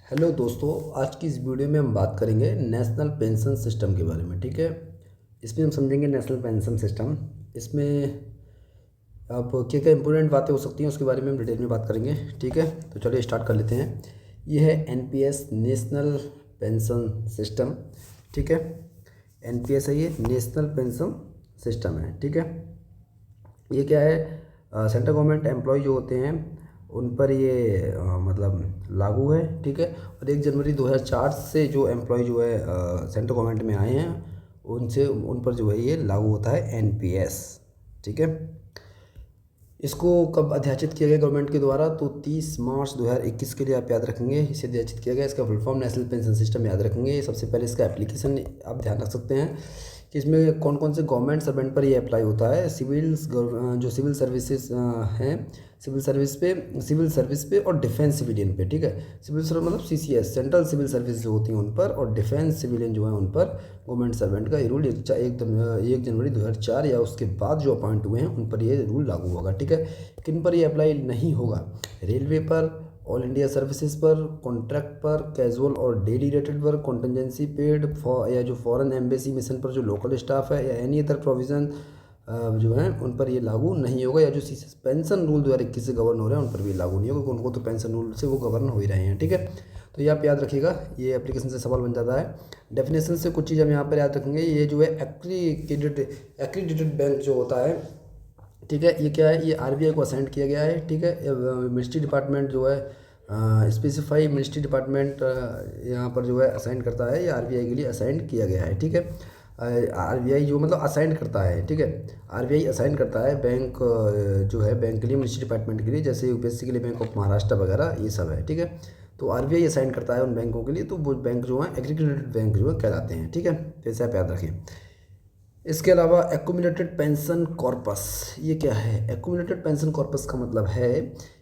Hello दोस्तों, आज की इस वीडियो में हम बात करेंगे नेशनल पेंशन सिस्टम के बारे में। ठीक है, इसमें हम समझेंगे नेशनल पेंशन सिस्टम। इसमें अब क्या क्या इंपॉर्टेंट बातें हो सकती हैं उसके बारे में हम डिटेल में बात करेंगे। ठीक है, तो चलिए स्टार्ट कर लेते हैं। ये है एनपीएस, नेशनल पेंशन सिस्टम। ठीक है, एनपीएस है, ये नेशनल पेंशन सिस्टम है। ठीक है, ये क्या है, सेंट्रल गवर्नमेंट एम्प्लॉय जो होते हैं उन पर ये मतलब लागू है। ठीक है, और 1 जनवरी 2004 से जो एम्प्लॉय जो है सेंट्रल गवर्नमेंट में आए हैं उनसे उन पर जो है ये लागू होता है एनपीएस। ठीक है, इसको कब अध्याचित किया गया गवर्नमेंट के द्वारा, तो 30 मार्च 2021 के लिए आप याद रखेंगे इसे अध्याचित किया गया। इसका full form national pension system याद रखेंगे। सबसे पहले इसका एप्लीकेशन आप ध्यान रख सकते हैं कि इसमें कौन कौन से गवर्नमेंट सर्वेंट पर ये अप्लाई होता है। जो सिविल सर्विसेज हैं, सिविल सर्विस पे और डिफेंस सिविलियन पे। ठीक है, सिविल सर्विस मतलब सीसीएस, सेंट्रल सिविल सर्विस जो होती हैं उन पर, और डिफेंस सिविलियन जो है उन पर गवर्नमेंट सर्वेंट का ये रूल 1 जनवरी 2004 या उसके बाद जो अपॉइंट हुए हैं उन पर ये रूल लागू होगा। ठीक है, किन पर ये अप्लाई नहीं होगा? रेलवे पर, ऑल इंडिया सर्विसेज पर, कॉन्ट्रैक्ट पर, कैजुअल और डेली रेटेड पर, कॉन्टेंजेंसी पेड या जो फॉरेन एम्बेसी मिशन पर जो लोकल स्टाफ है, या एनी अदर प्रोविज़न जो है उन पर ये लागू नहीं होगा। या जो पेंशन रूल 2021 से गवर्न हो रहे हैं उन पर भी लागू नहीं होगा, क्योंकि उनको तो पेंशन रूल से वो गवर्न हो ही रहे हैं। ठीक है, तो ये आप याद रखिएगा, ये एप्लीकेशन से सवाल बन जाता है। डेफिनेशन से कुछ चीज़ हम यहाँ पर याद रखेंगे। ये जो है एक्रीडिटेड बैंक जो होता है, ठीक है, ये क्या है, ये आरबीआई को असाइन किया गया है। ठीक है, मिनिस्ट्री डिपार्टमेंट जो है स्पेसिफाई मिनिस्ट्री डिपार्टमेंट यहाँ पर जो है असाइन करता है, ये आरबीआई के लिए असाइन किया गया है। ठीक है, आरबीआई जो मतलब असाइन करता है। ठीक है, आरबीआई असाइन करता है बैंक जो है बैंक के लिए, मिनिस्ट्री डिपार्टमेंट के लिए, जैसे यूपीएससी के लिए बैंक ऑफ महाराष्ट्र वगैरह ये सब है। ठीक है, तो आरबीआई असाइन करता है उन बैंकों के लिए, तो वो बैंक जो है एग्रीगेटेड बैंक जो है कहलाते हैं। ठीक है, तो इसे आप याद रखें। इसके अलावा एक्यूमुलेटेड पेंशन कॉर्पस, ये क्या है? एक्यूमुलेटेड पेंशन कॉर्पस का मतलब है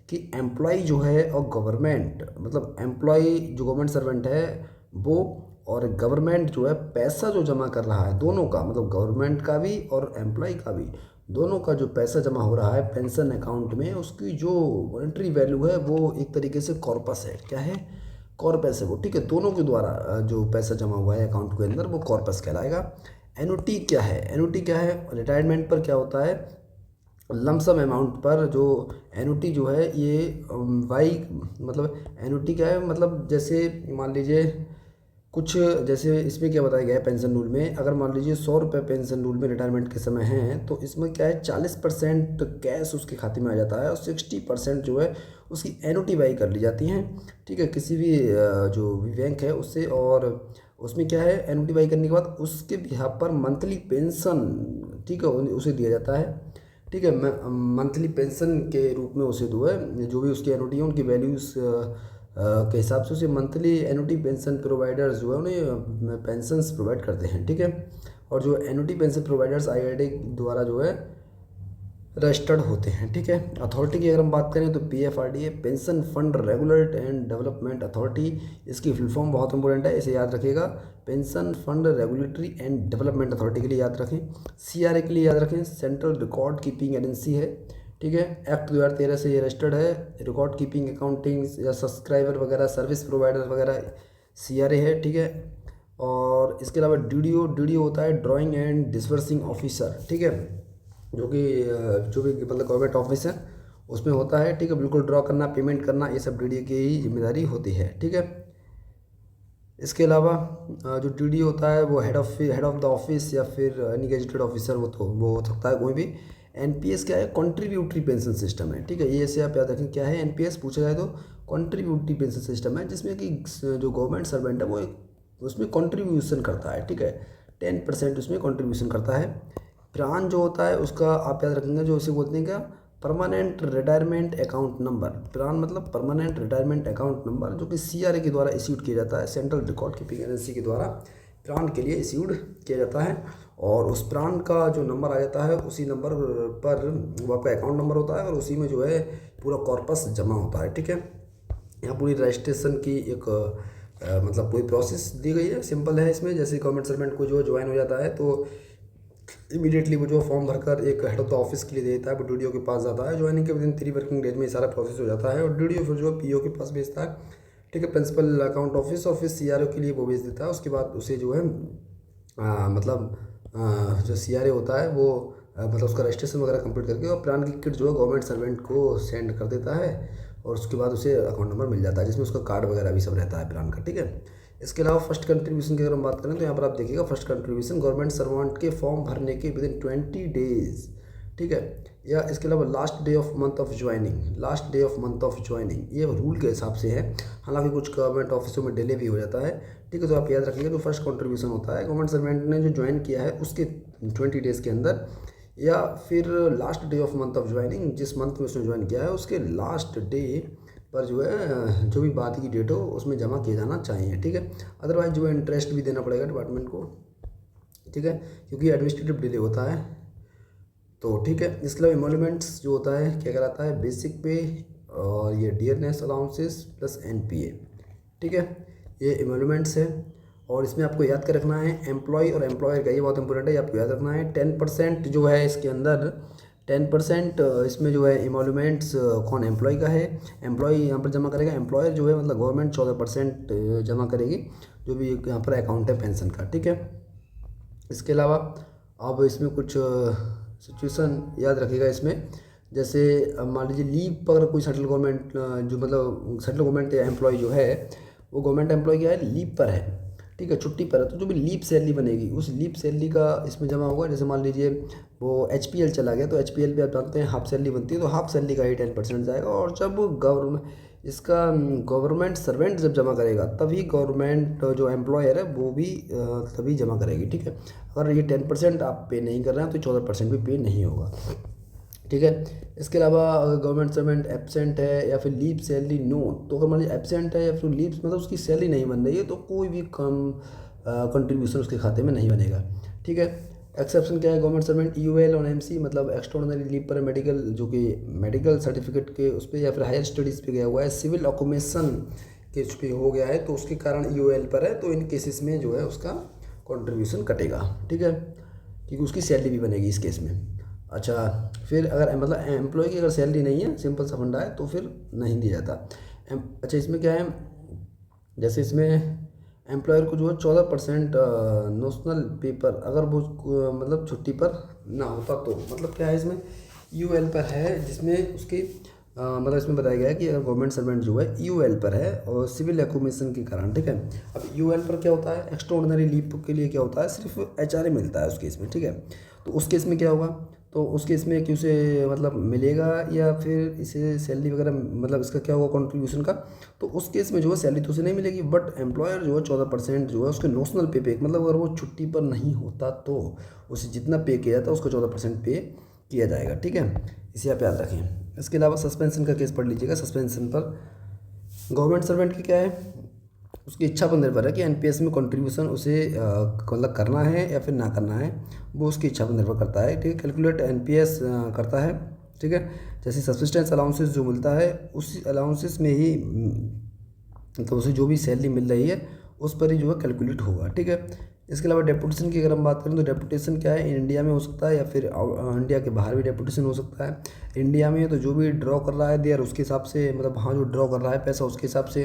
कि एम्प्लॉय जो है और गवर्नमेंट, मतलब एम्प्लॉय जो गवर्नमेंट सर्वेंट है वो, और गवर्नमेंट जो है पैसा जो जमा कर रहा है, दोनों का मतलब गवर्नमेंट का भी और एम्प्लॉय का भी, दोनों का जो पैसा जमा हो रहा है पेंशन अकाउंट में, उसकी जो मॉनेटरी वैल्यू है वो एक तरीके से कॉर्पस है। क्या है? कॉर्पस है वो। ठीक है, दोनों के द्वारा जो पैसा जमा हुआ है अकाउंट के अंदर वो कॉर्पस कहलाएगा। एनुटी क्या है? एनुटी क्या है? रिटायरमेंट पर क्या होता है, लमसम अमाउंट पर जो एनुटी जो है ये वाई, मतलब एनुटी क्या है, मतलब जैसे मान लीजिए कुछ, जैसे इसमें क्या बताया गया है पेंशन रूल में, अगर मान लीजिए 100 रुपये पेंशन रूल में रिटायरमेंट के समय हैं, तो इसमें क्या है 40% कैश उसके खाते में आ जाता है और 60% जो है उसकी एनुटी वाई कर ली जाती हैं। ठीक है, किसी भी जो भी बैंक है उससे, और उसमें क्या है, एनुटी वाई करने के बाद उसके बिहाफ पर मंथली पेंशन, ठीक है, उसे दिया जाता है। ठीक है, मंथली पेंशन के रूप में उसे दो है, जो भी उसकी एनुटी है उनकी वैल्यूज़ के हिसाब से उसे मंथली एनुटी पेंशन प्रोवाइडर्स जो है उन्हें पेंशंस प्रोवाइड करते हैं। ठीक है, और जो एनुटी पेंशन प्रोवाइडर्स आईआरडी द्वारा जो है रजिस्टर्ड होते हैं। ठीक है, अथॉरिटी की अगर हम बात करें तो PFRDA, pension fund regulate and development authority, इसकी फुल फॉर्म बहुत इंपॉर्टेंट है, इसे याद रखिएगा। Pension fund regulatory and development authority के लिए याद रखें। सीआरए के लिए याद रखें, सेंट्रल रिकॉर्ड कीपिंग एजेंसी है। ठीक है, एक्ट 2013 से ये रजिस्टर्ड है। रिकॉर्ड कीपिंग, अकाउंटिंग या सब्सक्राइबर वगैरह, सर्विस प्रोवाइडर वगैरह सीआरए है। ठीक है, और इसके अलावा डीडीओ, डीडीओ होता है ड्राइंग एंड डिसबर्सिंग ऑफिसर। ठीक है, जो कि जो भी मतलब गवर्नमेंट ऑफिस है उसमें होता है। ठीक है, बिल्कुल ड्रॉ करना, पेमेंट करना, ये सब डीडीओ की ही जिम्मेदारी होती है। ठीक है, इसके अलावा जो डीडीओ होता है वो हेड ऑफ द ऑफिस या फिर एनी गेजेटेड ऑफिसर, वो हो सकता है कोई भी। एनपीएस क्या है? कंट्रीब्यूटरी पेंशन सिस्टम है। ठीक है, ये ऐसे आप याद रखें। क्या है एनपीएस पूछा जाए तो कंट्रीब्यूटरी पेंशन सिस्टम है, जिसमें कि जो गवर्नमेंट सर्वेंट है वो उसमें कंट्रीब्यूशन करता है। ठीक है, 10% उसमें कंट्रीब्यूशन करता है। प्राण जो होता है उसका आप याद रखेंगे, जो उसे बोलते हैं क्या, परमानेंट रिटायरमेंट अकाउंट नंबर। प्राण मतलब परमानेंट रिटायरमेंट अकाउंट नंबर, जो कि सीआरए के द्वारा इश्यूड किया जाता है, सेंट्रल रिकॉर्ड कीपिंग एजेंसी के द्वारा प्राण के लिए इश्यूड किया जाता है। और उस प्राण का जो नंबर आ जाता है उसी नंबर पर वो आपका अकाउंट नंबर होता है, और उसी में जो है पूरा कॉर्पस जमा होता है। ठीक है, यहाँ पूरी रजिस्ट्रेशन की एक मतलब पूरी प्रोसेस दी गई है, सिंपल है इसमें। जैसे गवर्नमेंट सर्वेंट को जो ज्वाइन हो जाता है तो इमीडिएटली वो जो फॉर्म भरकर एक हेड ऑफ द ऑफिस के लिए देता है, वो डीडीओ के पास जाता है। ज्वाइनिंग के विदिन 3 वर्किंग डेज में सारा प्रोसेस हो जाता है, और डीडीओ फिर जो पीओ के पास भेजता है। ठीक है। प्रिंसिपल अकाउंट ऑफिस और फिर सीआरओ के लिए वो भेज देता है। उसके बाद उसे जो है मतलब जो सीआरओ होता है वो मतलब उसका रजिस्ट्रेशन वगैरह कंप्लीट करके और प्लान की किट जो है गवर्नमेंट सर्वेंट को सेंड कर देता है और उसके बाद उसे अकाउंट नंबर मिल जाता है जिसमें उसका कार्ड वगैरह भी सब रहता है प्लान का, ठीक है। इसके अलावा फर्स्ट कंट्रीब्यूशन की अगर हम बात करें तो यहाँ पर आप देखिएगा फर्स्ट कंट्रीब्यूशन गवर्नमेंट सर्वेंट के फॉर्म भरने के विदिन 20 डेज, ठीक है। या इसके अलावा last day of month of joining, last day of month of joining ये रूल के हिसाब से है, हालांकि कुछ गवर्नमेंट ऑफिसों में डिले भी हो जाता है, ठीक है। तो आप याद रखिएगा जो फर्स्ट कंट्रीब्यूशन होता है गवर्नमेंट सर्वेंट ने जो ज्वाइन किया है उसके 20 डेज़ के अंदर या फिर last day of month of joining, जिस मंथ में उसने ज्वाइन किया है उसके लास्ट डे पर जो है जो भी बाद की डेट हो उसमें जमा किया जाना चाहिए, ठीक है। अदरवाइज जो है इंटरेस्ट भी देना पड़ेगा डिपार्टमेंट को, ठीक है, क्योंकि एडमिनिस्ट्रेटिव डिले होता है, तो ठीक है। इसके अलावा एमोलमेंट्स जो होता है क्या कराता है, बेसिक पे और ये डियरनेस अलाउंसेस प्लस एनपीए, ठीक है, ये एमोलमेंट्स है। और इसमें आपको याद कर रखना है एम्प्लॉय और एम्प्लॉयर का, ये बहुत इंपॉर्टेंट है, आपको याद रखना है 10% जो है इसके अंदर 10% इसमें जो है एमोलमेंट्स कौन एम्प्लॉय का है, एम्प्लॉय यहाँ पर जमा करेगा, एम्प्लॉयर जो है मतलब गवर्नमेंट 14% जमा करेगी जो भी यहाँ पर अकाउंट है पेंशन का, ठीक है। इसके अलावा अब इसमें कुछ सिचुएशन याद रखिएगा इसमें, जैसे मान लीजिए लीव पर कोई सेंट्रल गवर्नमेंट जो मतलब सेंट्रल गवर्नमेंट एम्प्लॉय जो है वो गवर्नमेंट एम्प्लॉय क्या है लीव पर है, ठीक है, छुट्टी पर है, तो जो भी लीव सैलरी बनेगी उस लीव सैलरी का इसमें जमा होगा। जैसे मान लीजिए वो एचपीएल चला गया तो एचपीएल भी आप जानते हैं हाफ सैलरी बनती है, तो हाफ सैलरी का ही 10% जाएगा। और जब गवर्नमेंट सर्वेंट जब जमा करेगा तभी गवर्नमेंट जो एम्प्लॉयर है वो भी तभी जमा करेगी, ठीक है। अगर ये 10% आप पे नहीं कर रहे हैं तो 14% भी पे नहीं होगा, ठीक है। इसके अलावा अगर गवर्नमेंट सर्वेंट एब्सेंट है या फिर लीव सैलरी नो, तो अगर मान लीजिए एब्सेंट है या फिर लीव मतलब उसकी सैलरी नहीं बन रही है तो कोई भी कम कंट्रीब्यूशन उसके खाते में नहीं बनेगा, ठीक है। एक्सेप्शन क्या है, गवर्नमेंट सर्वेंट यूएल और एमसी मतलब एक्स्ट्राऑर्डिनरी लीव पर मेडिकल जो कि मेडिकल सर्टिफिकेट के उस पर या फिर हायर स्टडीज़ पे गया हुआ है, सिविल ऑक्यूपेशन के उस पर हो गया है तो उसके कारण यूएल पर है, तो इन केसेस में जो है उसका कंट्रीब्यूशन कटेगा, ठीक है, क्योंकि उसकी सैलरी भी बनेगी इस केस में। अच्छा, फिर अगर मतलब एम्प्लॉय की अगर सैलरी नहीं है, सिंपल सा फंडा है, तो फिर नहीं दिया जाता। अच्छा, इसमें क्या है, जैसे इसमें एम्प्लॉयर को जो है 14% नोशनल पे पर अगर वो मतलब छुट्टी पर ना होता तो मतलब क्या है इसमें यूएल पर है, जिसमें उसकी मतलब इसमें बताया गया है कि अगर गवर्नमेंट सर्वेंट जो है यूएल पर है और सिविल एक्यूमेशन के कारण, ठीक है। अब यूएल पर क्या होता है, एक्स्ट्राऑर्डिनरी लीव के लिए क्या होता है, सिर्फ एचआरए मिलता है उस केस में, ठीक है। तो उस केस में क्या होगा, तो उस केस में कि उसे मतलब मिलेगा या फिर इसे सैलरी वगैरह मतलब इसका क्या होगा कंट्रीब्यूशन का, तो उस केस में जो है सैलरी तो उसे नहीं मिलेगी, बट एम्प्लॉयर जो है 14% जो है उसके नोशनल पे मतलब अगर वो छुट्टी पर नहीं होता तो उसे जितना पे किया जाता है उसको 14% पे किया जाएगा, ठीक है, इसे आप याद रखें। इसके अलावा सस्पेंशन का केस पढ़ लीजिएगा। सस्पेंशन पर गवर्नमेंट सर्वेंट की क्या है, उसकी इच्छा पर निर्भर है कि एनपीएस में कंट्रीब्यूशन उसे मतलब करना है या फिर ना करना है, वो उसकी इच्छा पर निर्भर करता है, ठीक है। कैलकुलेट एनपीएस करता है, ठीक है। जैसे सब्सिस्टेंस अलाउंसेस जो मिलता है उसी अलाउंसेस में ही तो उसे जो भी सैलरी मिल रही है उस पर ही जो है कैलकुलेट होगा, ठीक है। इसके अलावा डेपुटेशन की अगर हम बात करें तो डेपुटेशन क्या है, इंडिया में हो सकता है या फिर इंडिया के बाहर भी डेपुटेशन हो सकता है। इंडिया में तो जो भी ड्रॉ कर रहा है देयर उसके हिसाब से मतलब हाँ जो ड्रॉ कर रहा है पैसा उसके हिसाब से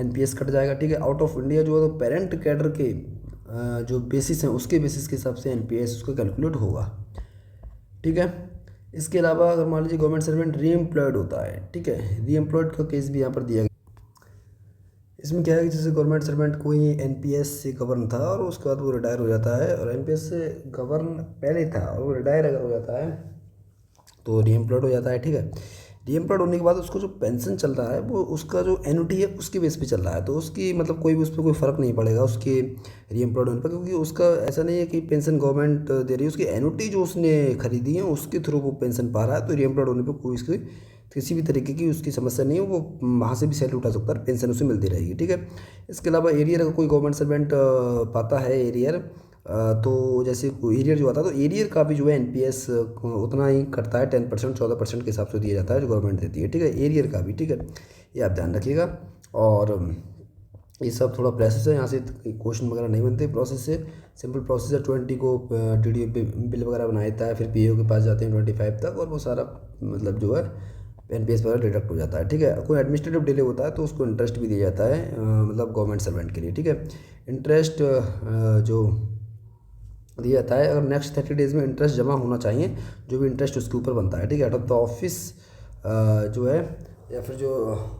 एनपीएस कट जाएगा, ठीक है। आउट ऑफ इंडिया जो है तो पेरेंट कैडर के जो बेसिस हैं उसके बेसिस के हिसाब से एनपीएस उसका कैलकुलेट होगा, ठीक है। इसके अलावा अगर मान लीजिए गवर्नमेंट सर्वेंट री एम्प्लॉयड होता है, ठीक है, री एम्प्लॉयड का केस भी यहाँ पर दिया गया। इसमें क्या है कि जैसे गवर्नमेंट सर्वेंट कोई एनपीएस से गवर्न था और उसके बाद वो रिटायर हो जाता है, और एनपीएस से गवर्न पहले था और वो रिटायर अगर हो जाता है तो रीएम्प्लॉयड हो जाता है, ठीक है। रीएम्प्लॉयड होने के बाद उसको जो पेंशन चल रहा है वो उसका जो एन्युटी है उसके बेस पे चल रहा है, तो उसकी मतलब कोई भी उस पर कोई फ़र्क नहीं पड़ेगा उसके रीएम्प्लॉयड होने पर, क्योंकि उसका ऐसा नहीं है कि पेंशन गवर्नमेंट दे रही है, उसकी एन्युटी जो उसने खरीदी है उसके थ्रू वो पेंशन पा रहा है, तो रीएम्प्लॉयड होने पर कोई इसकी किसी भी तरीके की उसकी समस्या नहीं है, वो वहाँ से भी सैलरी उठा सकता है, पेंशन उसे मिलती रहेगी, ठीक है। इसके अलावा एरियर अगर कोई गवर्नमेंट सर्वेंट पाता है एरियर तो जैसे एरियर जो आता है तो एरियर का भी जो है एनपीएस उतना ही कटता है, 10% 14% के हिसाब से दिया जाता है जो गवर्नमेंट देती है, ठीक है, एरियर का भी, ठीक है, ये आप ध्यान रखिएगा। और ये सब थोड़ा प्रोसेस है, यहाँ से क्वेश्चन वगैरह नहीं बनते, प्रोसेस से सिंपल प्रोसेस है। 20 को डी बिल वगैरह बनाता है, फिर पीओ के पास जाते हैं 25 तक, और वो सारा मतलब जो है एनपीएस वगैरह डिडक्ट हो जाता है। ठीक है, कोई एडमिनिस्ट्रेटिव डिले होता है तो उसको इंटरेस्ट भी दिया जाता है, मतलब गवर्नमेंट सर्वेंट के लिए। ठीक है, इंटरेस्ट जो दिया जाता है, अगर नेक्स्ट 30 डेज़ में इंटरेस्ट जमा होना चाहिए, जो भी इंटरेस्ट उसके ऊपर बनता है। ठीक है, हेड ऑफ द ऑफिस जो है या फिर जो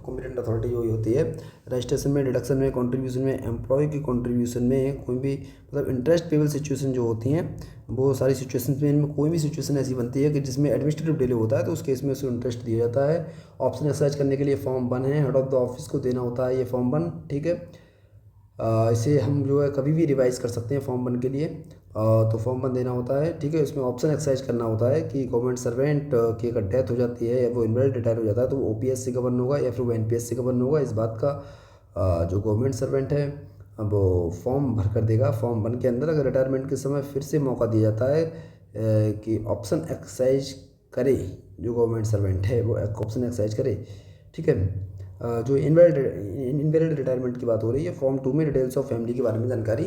कॉम्पिटेंट अथॉरिटी जो होती है, रजिस्ट्रेशन में, डिडक्शन में, कंट्रीब्यूशन में, एम्प्लॉय की कंट्रीब्यूशन में कोई भी मतलब इंटरेस्ट पेबल सिचुएशन जो होती हैं वो सारी सिचुएशन में, इनमें कोई भी सिचुएशन ऐसी बनती है कि जिसमें एडमिनिस्ट्रेटिव डिले होता है तो उस केस में उसको इंटरेस्ट दिया जाता है। ऑप्शन एक्सरसाइज करने के लिए फॉर्म 1 है, हेड ऑफ द ऑफिस को देना होता है ये फॉर्म 1। ठीक है, इसे हम जो है कभी भी रिवाइज़ कर सकते हैं फॉर्म 1 के लिए, तो फॉर्म 1 देना होता है। ठीक है, इसमें ऑप्शन एक्सरसाइज करना होता है कि गवर्नमेंट सर्वेंट की अगर डेथ हो जाती है या वो इनवैलिड रिटायर हो जाता है तो वो ओपीएस से गवर्न होगा या फिर वो एनपीएस से गवर्न होगा। इस बात का जो गवर्नमेंट सर्वेंट है अब वो फॉर्म भर कर देगा। फॉर्म 1 के अंदर अगर रिटायरमेंट के समय फिर से मौका दिया जाता है कि ऑप्शन एक्सरसाइज करे, जो गवर्नमेंट सर्वेंट है वो ऑप्शन एक्सरसाइज करे। ठीक है, जो इनवैलिड रिटायरमेंट की बात हो रही है, फॉर्म 2 में डिटेल्स ऑफ फैमिली के बारे में जानकारी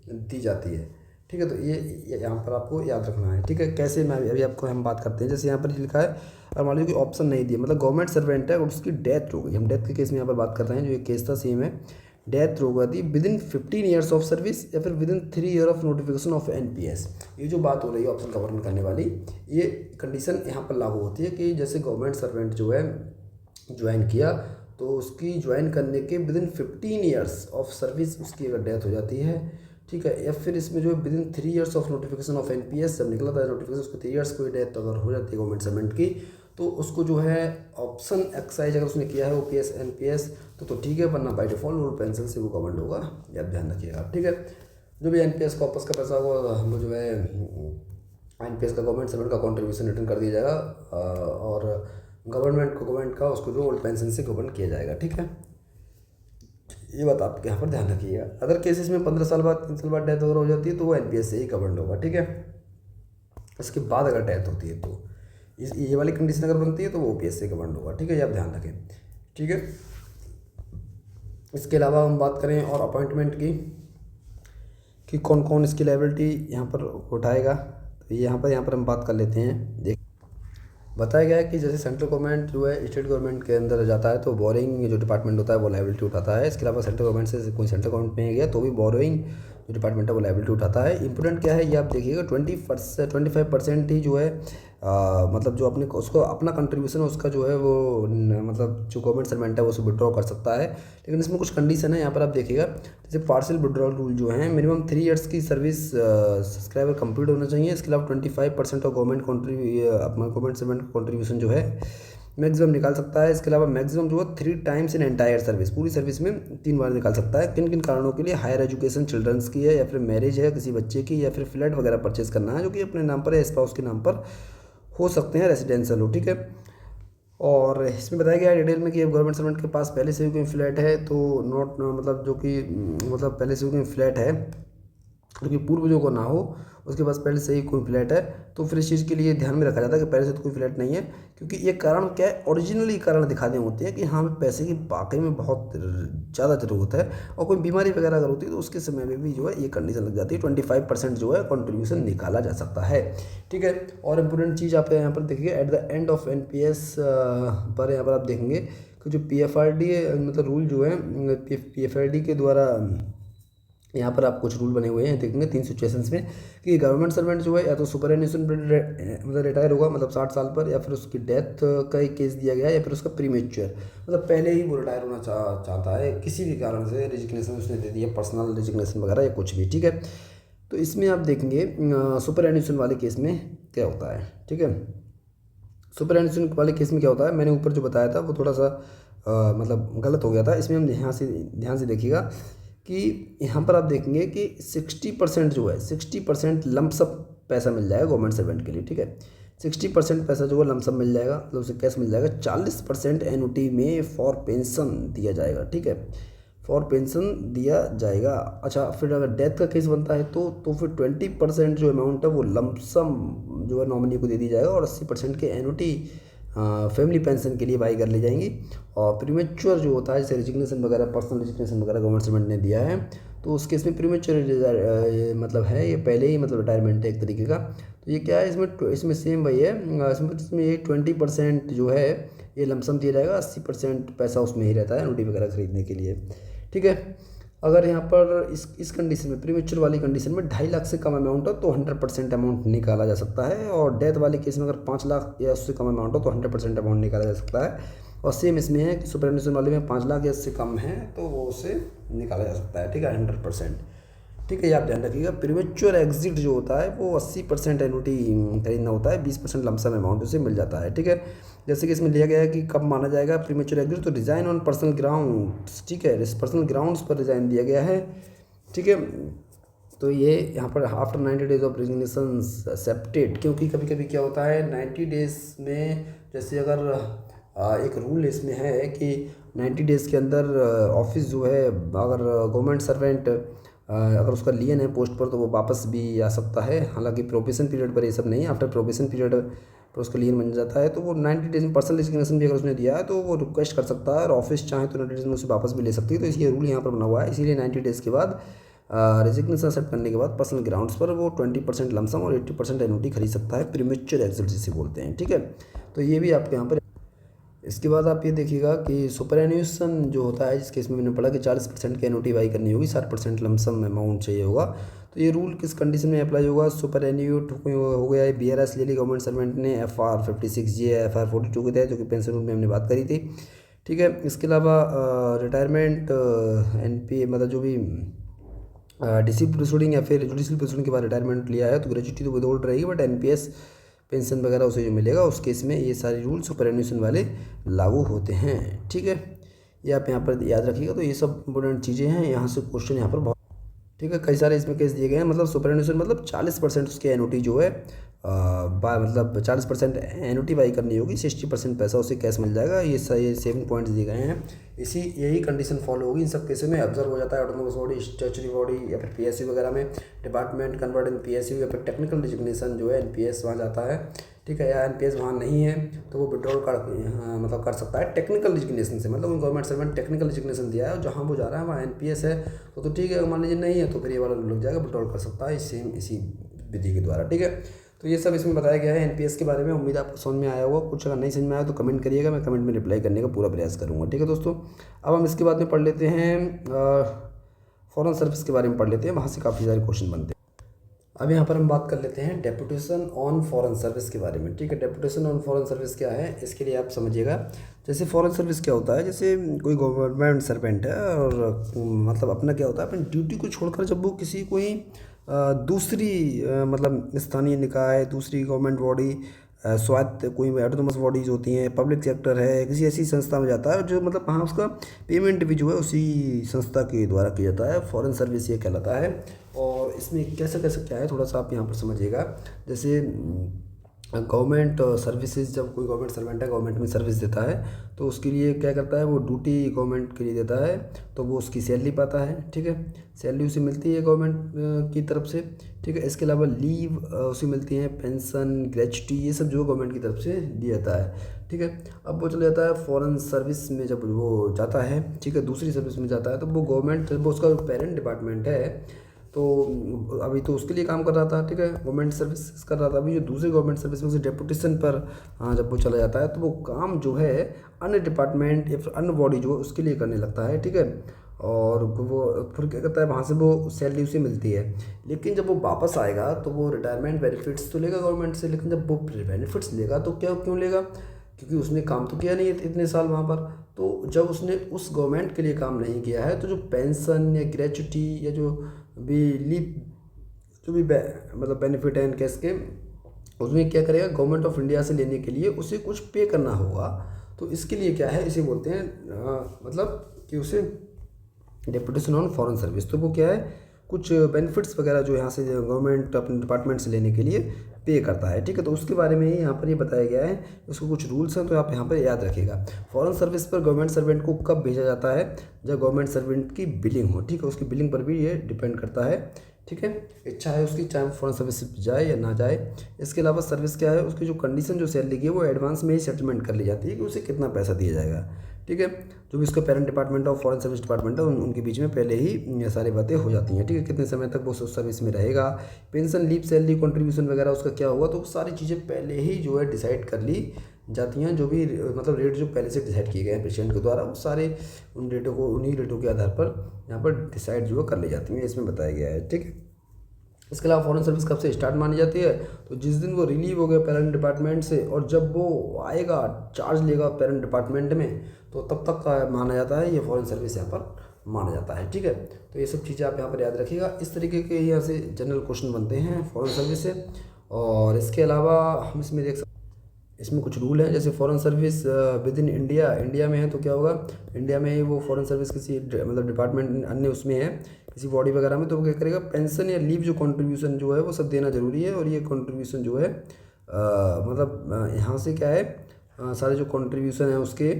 दी जाती है। ठीक है, तो ये यहाँ पर आपको याद रखना है। ठीक है, कैसे मैं अभी आपको हम बात करते हैं। जैसे यहाँ पर लिखा है, और मान लीजिए कोई ऑप्शन नहीं दिया, मतलब गवर्नमेंट सर्वेंट है और उसकी डेथ हो गई, हम डेथ के केस में यहाँ पर बात कर रहे हैं, जो ये केस था सेम है। डेथ हो गई थी with in 15 years of service या फिर with in 3 year of notification of NPS. ये जो बात हो रही है ऑप्शन गवर्न करने वाली, ये कंडीशन यहाँ पर लागू होती है कि जैसे गवर्नमेंट सर्वेंट जो है ज्वाइन किया तो उसकी ज्वाइन करने के with in 15 years of service उसकी अगर डेथ हो जाती है। ठीक है, या फिर इसमें जो है with in 3 years of notification of NPS, जब निकला था नोटिफिकेशन उसको 3 ईयर्स कोई डेथ अगर हो जाती है गवर्नमेंट सर्वेंट की, तो उसको जो है ऑप्शन एक्सरसाइज अगर उसने किया है ओपीएस एनपीएस तो ठीक है, वरना बाई डिफॉल्ट रूल पेंशन से वो गवर्नमेंट होगा, या ध्यान रखिएगा। ठीक है, जो भी एनपीएस का वापस का पैसा होगा हम जो है एनपीएस का गवर्नमेंट सर्वेंट का कॉन्ट्रीब्यूशन रिटर्न कर दिया जाएगा, और गवर्नमेंट का उसको जो ओल्ड पेंशन से गवर्न किया जाएगा। ठीक है, ये बात आप यहाँ पर ध्यान रखिएगा। अदर केसेस में 15 साल बाद 3 साल बाद डेथ अगर हो जाती है तो वो एनपीएस से ही गवर्न होगा। ठीक है, इसके बाद अगर डेथ होती है तो ये वाली कंडीशन अगर बनती है तो वो ओपीएस से गवर्न होगा। ठीक है, ये आप ध्यान रखें। ठीक है, इसके अलावा हम बात करें और अपॉइंटमेंट की कि कौन कौन इसकी लायबिलिटी यहाँ पर उठाएगा, तो यहाँ पर हम बात कर लेते हैं। देख बताया गया है कि जैसे सेंट्रल गवर्नमेंट जो है स्टेट गवर्नमेंट के अंदर जाता है तो बोरोइंग जो डिपार्टमेंट होता है वो लायबिलिटी उठाता है। इसके अलावा सेंट्रल गवर्नमेंट से कोई सेंट्रल गवर्नमेंट में गया तो भी बोरोइंग जो डिपार्टमेंट है वो लायबिलिटी उठाता है। इंपॉर्टेंट क्या है ये आप देखिएगा, 25% ही जो है मतलब जो अपने उसको अपना कंट्रीब्यूशन है उसका जो है वो मतलब जो गवर्नमेंट सर्वेंट है वो उसे विड्रॉ कर सकता है। लेकिन इसमें कुछ कंडीशन है, यहाँ पर आप देखिएगा। जैसे पार्शियल विड्रॉल रूल जो है, मिनिमम 3 ईयर्स की सर्विस सब्सक्राइबर कंप्लीट होना चाहिए। इसके अलावा 25% ऑफ गवर्नमेंट सर्वेंट कॉन्ट्रीब्यूशन जो है मैक्सिमम निकाल सकता है। इसके अलावा मैक्सिमम जो है 3 टाइम्स इन एंटायर सर्विस, पूरी सर्विस में 3 बार निकाल सकता है। किन किन कारणों के लिए, हायर एजुकेशन चिल्ड्रंस की है, या फिर मैरिज है किसी बच्चे की, या फिर फ्लैट वगैरह परचेज करना है जो कि अपने नाम पर या स्पाउस के नाम पर हो सकते हैं, रेसिडेंशियल हो। ठीक है, और इसमें बताया गया है डिटेल में कि गवर्नमेंट सर्वेंट के पास पहले से भी कोई फ्लैट है तो नॉट मतलब जो कि मतलब पहले से भी कोई फ्लैट है जो कि पूर्वजों को ना हो, उसके पास पहले से ही कोई फ्लैट है तो फिर इस चीज़ के लिए ध्यान में रखा जाता है कि पहले से तो कोई फ्लैट नहीं है। क्योंकि ये कारण क्या है, ओरिजिनली कारण दिखाने होते हैं कि हाँ पैसे की वाकई में बहुत ज़्यादा ज़रूरत है, और कोई बीमारी वगैरह अगर होती है तो उसके समय में भी जो है ये कंडीशन लग जाती है, 25% जो है कॉन्ट्रीब्यूशन निकाला जा सकता है। ठीक है, और इम्पोर्टेंट चीज़ आप यहाँ पर देखिए, at the end of NPS पर यहाँ पर आप देखेंगे कि जो पीएफआरडी मतलब रूल जो है पीएफआरडी के द्वारा यहाँ पर आप कुछ रूल बने हुए हैं देखेंगे 3 सिचुएशंस में कि गवर्नमेंट सर्वेंट जो है या तो सुपरएनुएशन मतलब रिटायर होगा मतलब 60 साल पर, या फिर उसकी डेथ का एक केस दिया गया है, या फिर उसका प्रीमेच्योर मतलब पहले ही वो रिटायर होना चाहता है किसी भी कारण से, रेजिग्नेशन उसने दे दिया, पर्सनल रेजिग्नेशन वगैरह या कुछ भी। ठीक है, तो इसमें आप देखेंगे सुपरएनुएशन वाले केस में क्या होता है। ठीक है, सुपरएनुएशन वाले केस में क्या होता है, मैंने ऊपर जो बताया था वो थोड़ा सा मतलब गलत हो गया था। इसमें हम ध्यान से देखिएगा कि यहाँ पर आप देखेंगे कि 60% जो है 60% लमसम पैसा मिल जाएगा गवर्नमेंट सर्वेंट के लिए। ठीक है, 60% पैसा जो है लमसम मिल जाएगा, मतलब उसे कैश मिल जाएगा। 40% एनुटी में फॉर पेंशन दिया जाएगा। ठीक है, फॉर पेंशन दिया जाएगा। अच्छा, फिर अगर डेथ का केस बनता है तो फिर 20% जो अमाउंट है वो लमसम जो है नॉमिनी को दे दी जाएगा, और 80% के एनुटी फैमिली पेंशन के लिए अप्लाई कर ली जाएंगी। और प्रीमेच्योर जो होता है, जैसे रेजिग्नेशन वगैरह, पर्सनल रेजिग्नेशन वगैरह गवर्नमेंट सर्वेंट ने दिया है, तो उस केस में प्रीमेच्योर मतलब है, ये पहले ही मतलब रिटायरमेंट है एक तरीके का। तो ये क्या है, इसमें सेम वही है, इसमें ये 20% जो है ये लमसम दिया जाएगा, 80% पैसा उसमें ही रहता है एनुटी वगैरह खरीदने के लिए, ठीक है। अगर यहाँ पर इस कंडीशन में, प्रीमेच्योर वाली कंडीशन में 2.5 लाख से कम अमाउंट हो तो 100% अमाउंट निकाला जा सकता है, और डेथ वाले केस में अगर 5 लाख या उससे कम अमाउंट हो तो 100% अमाउंट निकाला जा सकता है। और सेम इसमें है कि सुपरएनुएशन वाले में 5 लाख या इससे कम है तो वो उसे निकाला जा सकता है, ठीक है, 100%, ठीक है। ये आप ध्यान रखिएगा। प्रीमेच्योर एग्जिट जो होता है वो 80% एनुटी खरीदना होता है, 20% लमसम अमाउंट उसे मिल जाता है, ठीक है। जैसे कि इसमें लिया गया है कि कब माना जाएगा प्रीमेच्योर एग्जिट, तो रिजाइन ऑन पर्सनल ग्राउंड्स, ठीक है, पर्सनल ग्राउंड्स पर रिजाइन दिया गया है, ठीक है। तो ये यहाँ पर after 90 days of resignation accepted, क्योंकि कभी कभी क्या होता है 90 डेज में, जैसे अगर एक रूल इसमें है कि 90 डेज़ के अंदर ऑफिस जो है, अगर गवर्नमेंट सर्वेंट अगर उसका लियन है पोस्ट पर तो वो वापस भी आ सकता है। हालांकि प्रोबेशन पीरियड पर ये सब नहीं, आफ्टर प्रोबेशन पीरियड पर उसका लियन बन जाता है, तो वो 90 डेज में पर्सनल रेजिग्नेशन भी अगर उसने दिया है तो वो रिक्वेस्ट कर सकता है, और ऑफिस चाहे तो 90 डेज में उसे वापस भी ले सकती है। तो इसलिए रूल यहाँ पर बना हुआ है, इसीलिए 90 डेज़ के बाद रेजिग्नेशन एक्सेप्ट करने के बाद पर्सनल ग्राउंड्स पर वो 20% लमसम और 80% एनुटी खरीद सकता है, प्रीमेच्योर एग्जिट जिसे बोलते हैं, ठीक है। तो ये भी आपके यहाँ पर। इसके बाद आप ये देखिएगा कि सुपरएनुएशन जो होता है, जिस केस में मैंने पढ़ा कि 40% की एनुटी बाई करनी होगी, 60% लमसम अमाउंट चाहिए होगा। तो ये रूल किस कंडीशन में अप्लाई होगा, सुपरएन्यूट हो गया है, BRS ले ली गवर्नमेंट सर्वेंट ने, FR 56G है, FR 42 के तहत, जो कि पेंशन रूल में हमने बात करी थी, ठीक है। इसके अलावा रिटायरमेंट NP मतलब जो भी डिसी प्रोसीडिंग या फिर जुडिशल प्रोसीडिंग के बाद रिटायरमेंट लिया है तो ग्रेजुटी तो विदहोल्ड रहेगी, बट NPS पेंशन वगैरह उसे जो मिलेगा उस केस में ये सारे रूल सुपरएनुएशन वाले लागू होते हैं, ठीक है। ये आप यहाँ पर याद रखिएगा। तो ये सब इंपॉर्टेंट चीज़ें हैं, यहाँ से क्वेश्चन यहाँ पर बहुत, ठीक है, कई सारे इसमें केस दिए गए हैं। मतलब सुपरएनुएशन मतलब 40% उसके एनुटी जो है मतलब 40% एनुटी बाई करनी होगी, 60% पैसा उसे कैश मिल जाएगा। ये 7 पॉइंट्स दिए गए हैं, यही कंडीशन फॉलो होगी इन सब केसेस में। ऑब्जर्व हो जाता है ऑटोनोमस बॉडी, स्टैट्यूटरी बॉडी या फिर PSU वगैरह में, डिपार्टमेंट कन्वर्ट इन PSU या फिर टेक्निकल डिजिग्नेशन जो है NPS वहाँ जाता है, ठीक है, या NPS वहाँ नहीं है तो वो विड्रॉल मतलब कर सकता है टेक्निकल डिजिग्नेशन से। मतलब गवर्नमेंट सर्वेंट टेक्निकल डिजिग्नेशन दिया है और जहाँ वो जा रहा है वहाँ NPS है तो ठीक है, मान लीजिए नहीं है तो फिर ये वाला लग जाएगा, विड्रॉल कर सकता है इसी विधि के द्वारा, ठीक है। तो ये सब इसमें बताया गया है NPS के बारे में। उम्मीद आपको समझ में आया होगा। कुछ अगर नहीं समझ में आया तो कमेंट करिएगा, मैं कमेंट में रिप्लाई करने का पूरा प्रयास करूँगा, ठीक है दोस्तों। अब हम इसके बाद में पढ़ लेते हैं फॉरेन सर्विस के बारे में पढ़ लेते हैं, वहाँ से काफ़ी सारे क्वेश्चन बनते हैं। अब यहाँ पर हम बात कर लेते हैं डेपुटेशन ऑन फॉरेन सर्विस के बारे में, ठीक है। डेपुटेशन ऑन फॉरेन सर्विस क्या है, इसके लिए आप समझिएगा। जैसे फॉरेन सर्विस क्या होता है, जैसे कोई गवर्नमेंट सर्वेंट है और मतलब अपना क्या होता है, अपनी ड्यूटी को छोड़कर जब वो किसी कोई दूसरी मतलब स्थानीय निकाय, दूसरी गवर्नमेंट बॉडी, स्वायत्त कोई ऑटोनोमस बॉडीज होती हैं, पब्लिक सेक्टर है, किसी ऐसी संस्था में जाता है जो मतलब वहाँ उसका पेमेंट भी जो है उसी संस्था के द्वारा किया जाता है, फॉरेन सर्विस ये कहलाता है। और इसमें कैसे क्या है थोड़ा सा आप यहाँ पर समझिएगा। जैसे गवर्नमेंट सर्विसेज, जब कोई गवर्नमेंट सर्वेंट है गवर्नमेंट में सर्विस देता है तो उसके लिए क्या करता है, वो ड्यूटी गवर्नमेंट के लिए देता है तो वो उसकी सैलरी पाता है, ठीक है, सैलरी उसे मिलती है गवर्नमेंट की तरफ से, ठीक है। इसके अलावा लीव उसे मिलती है, पेंशन, ग्रेच्युटी, ये सब जो गवर्नमेंट की तरफ से दिया जाता है, ठीक है। अब वो चला जाता है फॉरेन सर्विस में, जब वो जाता है, ठीक है, दूसरी सर्विस में जाता है तो वो गवर्नमेंट, वो उसका पेरेंट डिपार्टमेंट है तो अभी तो उसके लिए काम कर रहा था, ठीक है, गवर्नमेंट सर्विस कर रहा था। अभी जो दूसरे गवर्नमेंट सर्विस में से डेपुटेशन पर जब वो चला जाता है तो वो काम जो है अन्य डिपार्टमेंट या फिर अन्य बॉडी जो उसके लिए करने लगता है, ठीक है। और वो फिर क्या करता है, वहाँ से वो सैलरी उसे मिलती है। लेकिन जब वो वापस आएगा तो वो रिटायरमेंट बेनिफिट्स तो लेगा गवर्नमेंट से, लेकिन जब वो बेनिफिट्स लेगा तो क्यों लेगा, क्योंकि उसने काम तो किया नहीं है इतने साल वहाँ पर। तो जब उसने उस गवर्नमेंट के लिए काम नहीं किया है तो जो पेंशन या ग्रेच्युटी या जो भी लीव, जो भी मतलब बेनिफिट है इनकेस के, उसमें क्या करेगा, गवर्नमेंट ऑफ इंडिया से लेने के लिए उसे कुछ पे करना होगा। तो इसके लिए क्या है, इसे बोलते हैं मतलब कि उसे डेपुटेशन ऑन फॉरेन सर्विस। तो वो क्या है, कुछ बेनिफिट्स वगैरह जो यहाँ से गवर्नमेंट अपने डिपार्टमेंट से लेने के लिए पे करता है, ठीक है। तो उसके बारे में ही यहाँ पर ये बताया गया है, उसको कुछ रूल्स हैं तो आप यहाँ पर याद रखिएगा। फॉरेन सर्विस पर गवर्नमेंट सर्वेंट को कब भेजा जाता है, जब गवर्नमेंट सर्वेंट की बिलिंग हो, ठीक है, उसकी बिलिंग पर भी ये डिपेंड करता है, ठीक है। इच्छा है उसकी, चाहे वो फॉरेन सर्विस जाए या ना जाए। इसके अलावा सर्विस क्या है, उसकी जो कंडीशन जो सैलरी की है वो एडवांस में ही सेटलमेंट कर ली जाती है कि उसे कितना पैसा दिया जाएगा। ठीक है, जो भी उसका पेरेंट डिपार्टमेंट और फॉरेन सर्विस डिपार्टमेंट है उनके बीच में पहले ही ये सारी बातें हो जाती हैं। ठीक है, कितने समय तक वो उस सर्विस में रहेगा, पेंशन, लीव, सैलरी, कंट्रीब्यूशन वगैरह उसका क्या होगा, तो वो सारी चीज़ें पहले ही जो है डिसाइड कर ली जाती हैं। जो भी मतलब रेट जो पहले से डिसाइड किए गए हैं प्रेसिडेंट के द्वारा, वो सारे उन रेटों को, उन्हीं रेटों के आधार पर यहाँ पर डिसाइड जो है कर ली जाती हैं, इसमें बताया गया है। ठीक है, इसके अलावा फॉरेन सर्विस कब से स्टार्ट मानी जाती है, तो जिस दिन वो रिलीव हो गया पेरेंट डिपार्टमेंट से और जब वो आएगा चार्ज लेगा पेरेंट डिपार्टमेंट में, तो तब तक का माना जाता है ये फॉरेन सर्विस यहाँ पर माना जाता है। ठीक है, तो ये सब चीज़ें आप यहाँ पर याद रखिएगा। इस तरीके के यहाँ से जनरल क्वेश्चन बनते हैं फॉरेन सर्विस से। और इसके अलावा हम इसमें देख सकते, इसमें कुछ रूल हैं, जैसे foreign service with in India, India में है तो क्या होगा, इंडिया में ही वो फॉरेन सर्विस किसी मतलब डिपार्टमेंट अन्य उसमें है किसी बॉडी वगैरह में, तो वो क्या करेगा, पेंशन या लीव जो कंट्रीब्यूशन जो है वो सब देना जरूरी है। और ये कंट्रीब्यूशन जो है मतलब यहाँ से क्या है, सारे जो कंट्रीब्यूशन है उसके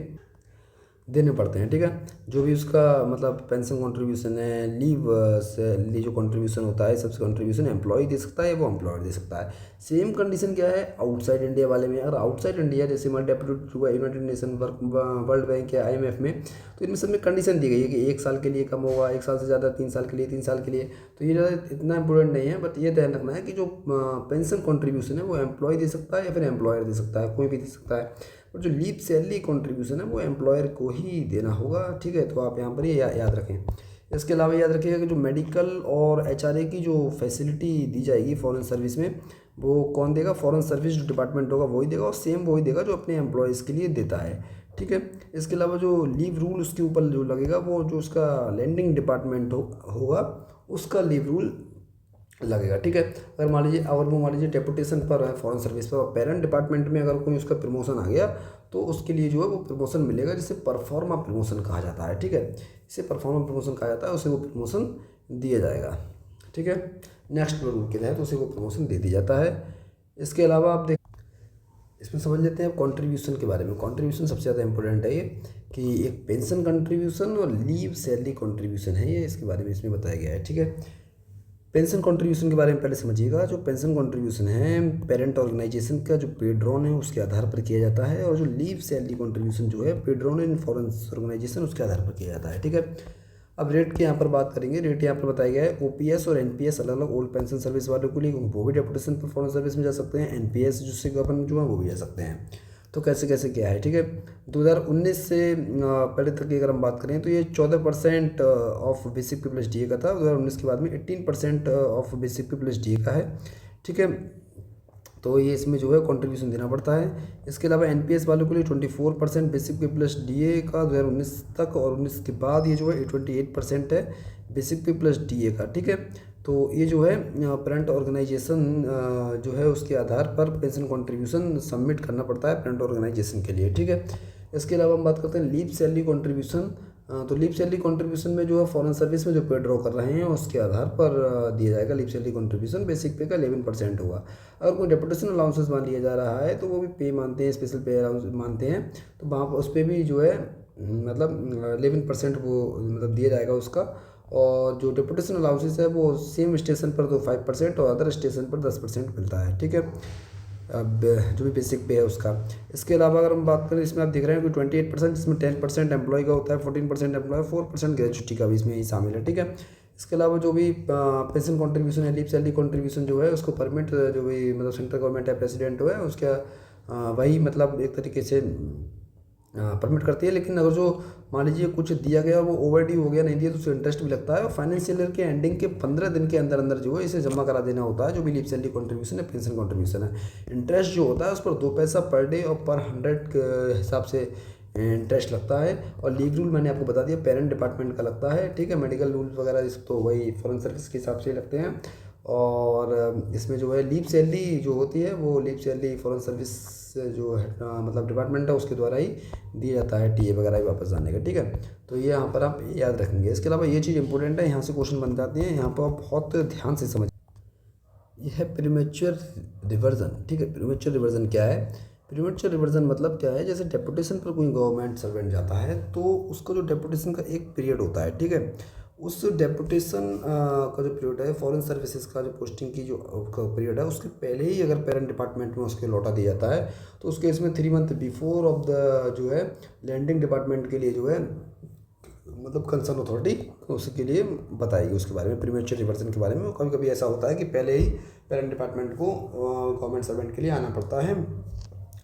देने पड़ते हैं। ठीक है, जो भी उसका मतलब पेंशन कंट्रीब्यूशन है, लीव से लीव जो कंट्रीब्यूशन होता है, सबसे कंट्रीब्यूशन एम्प्लॉय दे सकता है, वो एम्प्लॉयर दे सकता है। सेम कंडीशन क्या है आउटसाइड इंडिया वाले में, अगर आउटसाइड इंडिया जैसे हमारे डेप्यूटेड हुआ यूनाइटेड नेशन, वर्ल्ड बैंक या IMF में, तो इनमें सब में कंडीशन दी गई है कि 1 साल के लिए कम होगा, 1 साल से ज़्यादा 3 साल के लिए, 3 साल के लिए। तो ये ज़्यादा इतना इंपॉर्टेंट नहीं है, बट ये ध्यान रखना है कि जो पेंशन कंट्रीब्यूशन है वो एम्प्लॉय दे सकता है या फिर एम्प्लॉयर दे सकता है, कोई भी दे सकता है। और जो लीव सैलरी कंट्रीब्यूशन है वो एम्प्लॉयर को ही देना होगा। ठीक है, तो आप यहाँ पर ये याद रखें। इसके अलावा याद रखिएगा कि जो मेडिकल और HRA की जो फैसिलिटी दी जाएगी फॉरेन सर्विस में, वो कौन देगा, फॉरेन सर्विस जो डिपार्टमेंट होगा वही देगा, और सेम वही देगा जो अपने एम्प्लॉयज़ के लिए देता है। ठीक है, इसके अलावा जो लीव रूल उसके ऊपर जो लगेगा, वो जो उसका लैंडिंग डिपार्टमेंट होगा उसका लीव रूल लगेगा। ठीक है, अगर मान लीजिए, अगर वो मान लीजिए डेपुटेशन पर है फॉरेन सर्विस पर, पेरेंट डिपार्टमेंट में अगर कोई उसका प्रमोशन आ गया, तो उसके लिए जो है वो प्रमोशन मिलेगा, जिसे परफॉर्मा प्रमोशन कहा जाता है। ठीक है, इसे परफॉर्मा प्रमोशन कहा जाता है, उसे वो प्रमोशन दिया जाएगा। ठीक है, नेक्स्ट रूल के तहत उसे वो प्रमोशन दे दिया जाता है। इसके अलावा आप देख, इसमें समझ लेते हैं कंट्रीब्यूशन के बारे में। कंट्रीब्यूशन सबसे ज़्यादा इंपॉर्टेंट है ये, कि एक पेंशन कंट्रीब्यूशन और लीव सैलरी कंट्रीब्यूशन है ये, इसके बारे में इसमें बताया गया है। ठीक है, पेंशन कंट्रीब्यूशन के बारे में पहले समझिएगा। जो पेंशन कंट्रीब्यूशन है पेरेंट ऑर्गेनाइजेशन का जो पेड्रॉन है उसके आधार पर किया जाता है, और जो लीव सैलरी कंट्रीब्यूशन जो है पेड्रॉन इन फॉरेन ऑर्गेनाइजेशन उसके आधार पर किया जाता है। ठीक है, अब रेट की यहाँ पर बात करेंगे। रेट यहाँ पर बताया गया है, OPS और NPS अलग अलग ओल्ड पेंशन सर्विस वालों के लिए, वो भी डेपुटेशन पर फॉरेन सर्विस में जा सकते हैं। NPS जिससे अपन जो है वो भी जा सकते हैं। तो कैसे कैसे क्या है। ठीक है, 2019 से पहले तक की अगर हम बात करें तो ये 14% ऑफ बेसिक पे प्लस DA का था। 2019 के बाद में 18% ऑफ बेसिक पे प्लस DA का है। ठीक है, तो ये इसमें जो है कंट्रीब्यूशन देना पड़ता है। इसके अलावा NPS वालों के लिए 24% बेसिक पे प्लस DA का 2019 तक, और 19 के बाद ये जो है 28% है बेसिक पे प्लस DA का। ठीक है, तो ये जो है पेरेंट ऑर्गेनाइजेशन जो है उसके आधार पर पेंशन कंट्रीब्यूशन सबमिट करना पड़ता है पेरेंट ऑर्गेनाइजेशन के लिए। ठीक है, इसके अलावा हम बात करते हैं लीव सैलरी कंट्रीब्यूशन। तो लीव सैलरी कंट्रीब्यूशन में जो है फॉरेन सर्विस में जो पे ड्रॉ कर रहे हैं उसके आधार पर दिया जाएगा लीव सैलरी कंट्रीब्यूशन। बेसिक पे का 11% होगा। अगर कोई डेपुटेशन अलाउंसेस मान लिया जा रहा है तो वो भी पे मानते हैं, स्पेशल पे अलाउंस मानते हैं, तो वहाँ पर उस पर भी जो है मतलब 11% वो मतलब दिया जाएगा उसका। और जो डेपुटेशन अलाउंसेस है वो सेम स्टेशन पर तो 5% और अदर स्टेशन पर 10% मिलता है। ठीक है, अब जो भी बेसिक पे है उसका। इसके अलावा अगर हम बात करें, इसमें आप देख रहे हैं कि 28%, इसमें 10% एम्प्लॉय का होता है, 14% एम्प्लॉय, 4% ग्रेजुटी का भी इसमें ही शामिल है। ठीक है, इसके अलावा जो भी पेंशन कंट्रीब्यूशन है, लीव सैलरी कंट्रीब्यूशन जो है उसको परमिट जो भी मतलब सेंट्रल गवर्नमेंट है, प्रेसिडेंट है उसका वही मतलब एक तरीके से परमिट करती है। लेकिन अगर जो मान लीजिए कुछ दिया गया वो ओवर ड्यू हो गया, नहीं दिया, तो उससे इंटरेस्ट भी लगता है। और फाइनेंशियल ईयर के एंडिंग के 15 दिन के अंदर अंदर जो है इसे जमा करा देना होता है, जो भी लीव सैलरी कंट्रीब्यूशन है, पेंशन कंट्रीब्यूशन है। इंटरेस्ट जो होता है उस पर 2 पैसा पर डे और पर 100 के हिसाब से इंटरेस्ट लगता है। और लीग रूल मैंने आपको बता दिया पेरेंट डिपार्टमेंट का लगता है। ठीक है, मेडिकल रूल वगैरह इस तो वही फॉरेन सर्विस के हिसाब से लगते हैं। और इसमें जो है लीव सैलरी जो होती है वो लीव सैलरी फॉरेन सर्विस जो है मतलब डिपार्टमेंट है उसके द्वारा ही दिया जाता है, TA वगैरह ही वापस जाने का। ठीक है, तो ये यहाँ पर आप याद रखेंगे। इसके अलावा ये चीज़ इंपॉर्टेंट है, यहाँ से क्वेश्चन बन जाते हैं, यहाँ पर आप बहुत ध्यान से समझ। यह है प्रीमेच्योर रिवर्जन। ठीक है, प्रीमेच्योर रिवर्जन क्या है, प्रीमेच्योर रिवर्जन मतलब क्या है, जैसे डेपुटेशन पर कोई गवर्नमेंट सर्वेंट जाता है तो उसका जो डेपुटेशन का एक पीरियड होता है, ठीक है, उस डेपुटेशन का जो पीरियड है, फॉरेन सर्विसेज का जो पोस्टिंग की जो पीरियड है, उसके पहले ही अगर पेरेंट डिपार्टमेंट में उसके लौटा दिया जाता है तो उस केस में 3 मंथ बिफोर ऑफ द जो है लैंडिंग डिपार्टमेंट के लिए जो है मतलब कंसर्न अथॉरिटी उसके लिए बताएगी उसके बारे में, प्रीमेच्योर रिवर्सन के बारे में। कभी कभी ऐसा होता है कि पहले ही पेरेंट डिपार्टमेंट को गवर्नमेंट सर्वेंट के लिए आना पड़ता है,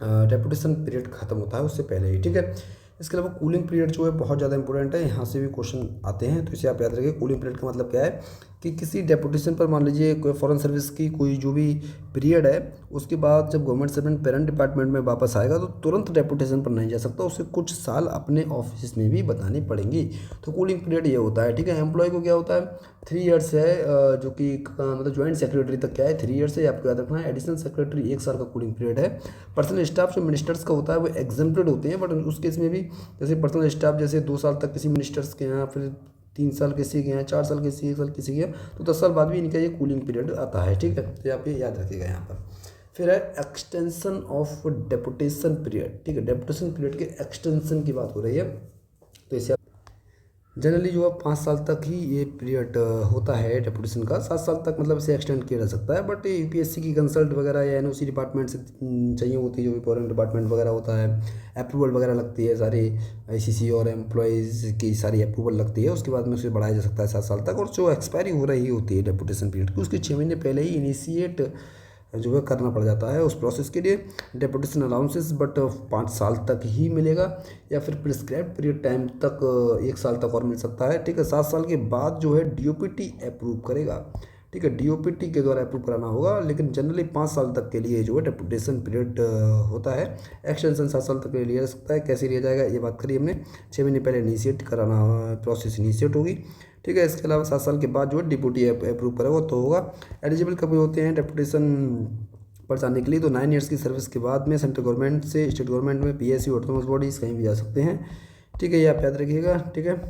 डेपुटेशन पीरियड खत्म होता है उससे पहले ही, ठीक है। इसके अलावा कूलिंग पीरियड जो है बहुत ज़्यादा इंपॉर्टेंट है, यहाँ से भी क्वेश्चन आते हैं, तो इसे आप याद रखिए। कूलिंग पीरियड का मतलब क्या है कि किसी डेपुटेशन पर मान लीजिए कोई फॉरेन सर्विस की कोई जो भी पीरियड है, उसके बाद जब गवर्नमेंट सर्वेंट पेरेंट डिपार्टमेंट में वापस आएगा तो तुरंत डेपुटेशन पर नहीं जा सकता, उसे कुछ साल अपने ऑफिस में भी बतानी पड़ेंगी। तो कूलिंग पीरियड ये होता है, ठीक है। एम्प्लॉय को क्या होता है 3 ईयर्स है, जो कि मतलब ज्वाइंट सेक्रेटरी तक क्या है 3 ईयर्स है, आपको याद रखना है। एडिशनल सेक्रेटरी 1 साल का कूलिंग पीरियड है। पर्सनल स्टाफ जो मिनिस्टर्स का होता है वो एग्जेम्प्टेड होते हैं, बट उस केस में भी जैसे पर्सनल स्टाफ जैसे 2 साल तक किसी मिनिस्टर्स के यहाँ, फिर 3 साल किसी के यहाँ, 4 साल किसी, 1 साल किसी के यहाँ, तो 10 साल बाद भी इनका ये कूलिंग पीरियड आता है, ठीक है। तो आप ये याद रखिएगा यहाँ पर। फिर है एक्सटेंशन ऑफ डेपुटेशन पीरियड, ठीक है। डेपुटेशन पीरियड के एक्सटेंशन की बात हो रही है, तो इसे जनरली जो है 5 साल तक ही ये पीरियड होता है डेपुटेशन का। 7 साल तक मतलब इसे एक्सटेंड किया जा सकता है, बट यूपीएससी की कंसल्ट वगैरह या एनओसी डिपार्टमेंट से चाहिए होती है, जो भी फॉरेन डिपार्टमेंट वगैरह होता है, अप्रूवल वगैरह लगती है, सारी आईसीसी और एम्प्लॉयज़ की सारी अप्रूवल लगती है, उसके बाद में उसे बढ़ाया जा सकता है 7 साल तक। और जो एक्सपायरी हो रही होती है डेपुटेशन पीरियड की, उसके 6 महीने पहले ही इनिशिएट जो है करना पड़ जाता है उस प्रोसेस के लिए। डेपुटेशन अलाउंसेस बट 5 साल तक ही मिलेगा, या फिर प्रिस्क्राइब पीरियड टाइम तक 1 साल तक और मिल सकता है, ठीक है। 7 साल के बाद जो है डीओपीटी अप्रूव करेगा, ठीक है। डीओपीटी के द्वारा अप्रूव कराना होगा, लेकिन जनरली 5 साल तक के लिए जो है डेपुटेशन पीरियड होता है। एक्सटेंशन 7 साल तक के लिए लिया जा सकता है। कैसे लिया जाएगा ये बात करी हमने, 6 महीने पहले इनिशिएट कराना, प्रोसेस इनिशिएट होगी, ठीक है। इसके अलावा 7 साल के बाद जो है डिप्यूटी अप्रूव करेगा तो होगा। एलिजिबल कब होते हैं डेपुटेशन पर जाने के लिए, तो 9 ईयर्स की सर्विस के बाद में सेंट्रल गवर्नमेंट से स्टेट गवर्नमेंट में पीएसयू ऑटोनोमस बॉडीज़ कहीं भी जा सकते हैं, ठीक है। ये आप याद रखिएगा, ठीक है।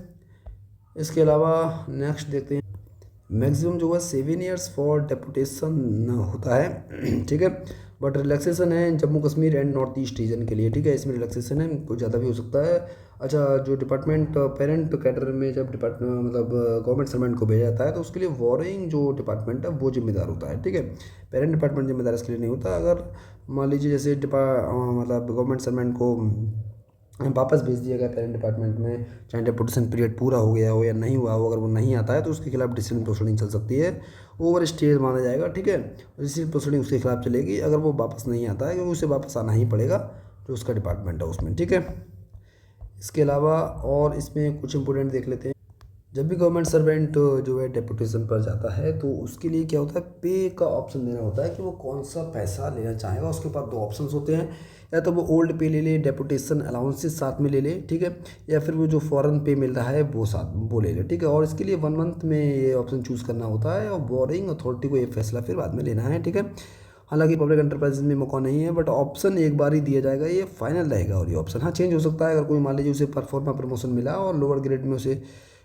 इसके अलावा नेक्स्ट देखते हैं, मैक्सिमम जो है 7 ईयर्स फॉर डेपुटेशन होता है, ठीक है। बट रिलैक्सेशन है Jammu Kashmir and north east region के लिए, ठीक है। इसमें रिलैक्सेशन है, कुछ ज़्यादा भी हो सकता है। अच्छा, जो डिपार्टमेंट पेरेंट कैडर में जब डिपार्टमेंट मतलब गवर्नमेंट सर्वेंट को भेजा जाता है तो उसके लिए वॉरिंग जो डिपार्टमेंट है वो जिम्मेदार होता है, ठीक है। पेरेंट डिपार्टमेंट जिम्मेदार इसके लिए नहीं होता। अगर मान लीजिए जैसे मतलब गवर्नमेंट सर्वेंट को वापस भेज दिया गया पेरेंट डिपार्टमेंट में, चाहे डेपुटेशन पीरियड पूरा हो गया हो या नहीं हुआ हो, अगर वो नहीं आता है तो उसके खिलाफ डिसिप्लिन प्रोसीडिंग चल सकती है, ओवर स्टेज माना जाएगा, ठीक है। डिसिप्लिन प्रोसीडिंग उसके खिलाफ चलेगी अगर वो वापस नहीं आता है, क्योंकि उसे वापस आना ही पड़ेगा जो उसका डिपार्टमेंट है उसमें, ठीक है। इसके अलावा और इसमें कुछ इंपॉर्टेंट देख लेते हैं। जब भी गवर्नमेंट सर्वेंट जो है डेपुटेशन पर जाता है तो उसके लिए क्या होता है, पे का ऑप्शन देना होता है कि वो कौन सा पैसा लेना चाहेगा। उसके पास 2 ऑप्शंस होते हैं, या तो वो ओल्ड पे ले ले, डेपुटेशन अलाउंसेस साथ में ले ले, ठीक है, या फिर वो जो फॉरेन पे मिल रहा है वो साथ वो ले ले, ठीक है। और इसके लिए 1 मंथ में ये ऑप्शन चूज़ करना होता है, और बोरिंग अथॉरिटी को ये फैसला फिर बाद में लेना है, ठीक है। हालांकि पब्लिक एंटरप्राइजेज में मौका नहीं है, बट ऑप्शन एक बार ही दिया जाएगा, ये फाइनल रहेगा। और ये ऑप्शन हाँ चेंज हो सकता है, अगर कोई मान लीजिए उसे परफॉर्मा प्रमोशन मिला और लोअर ग्रेड में उसे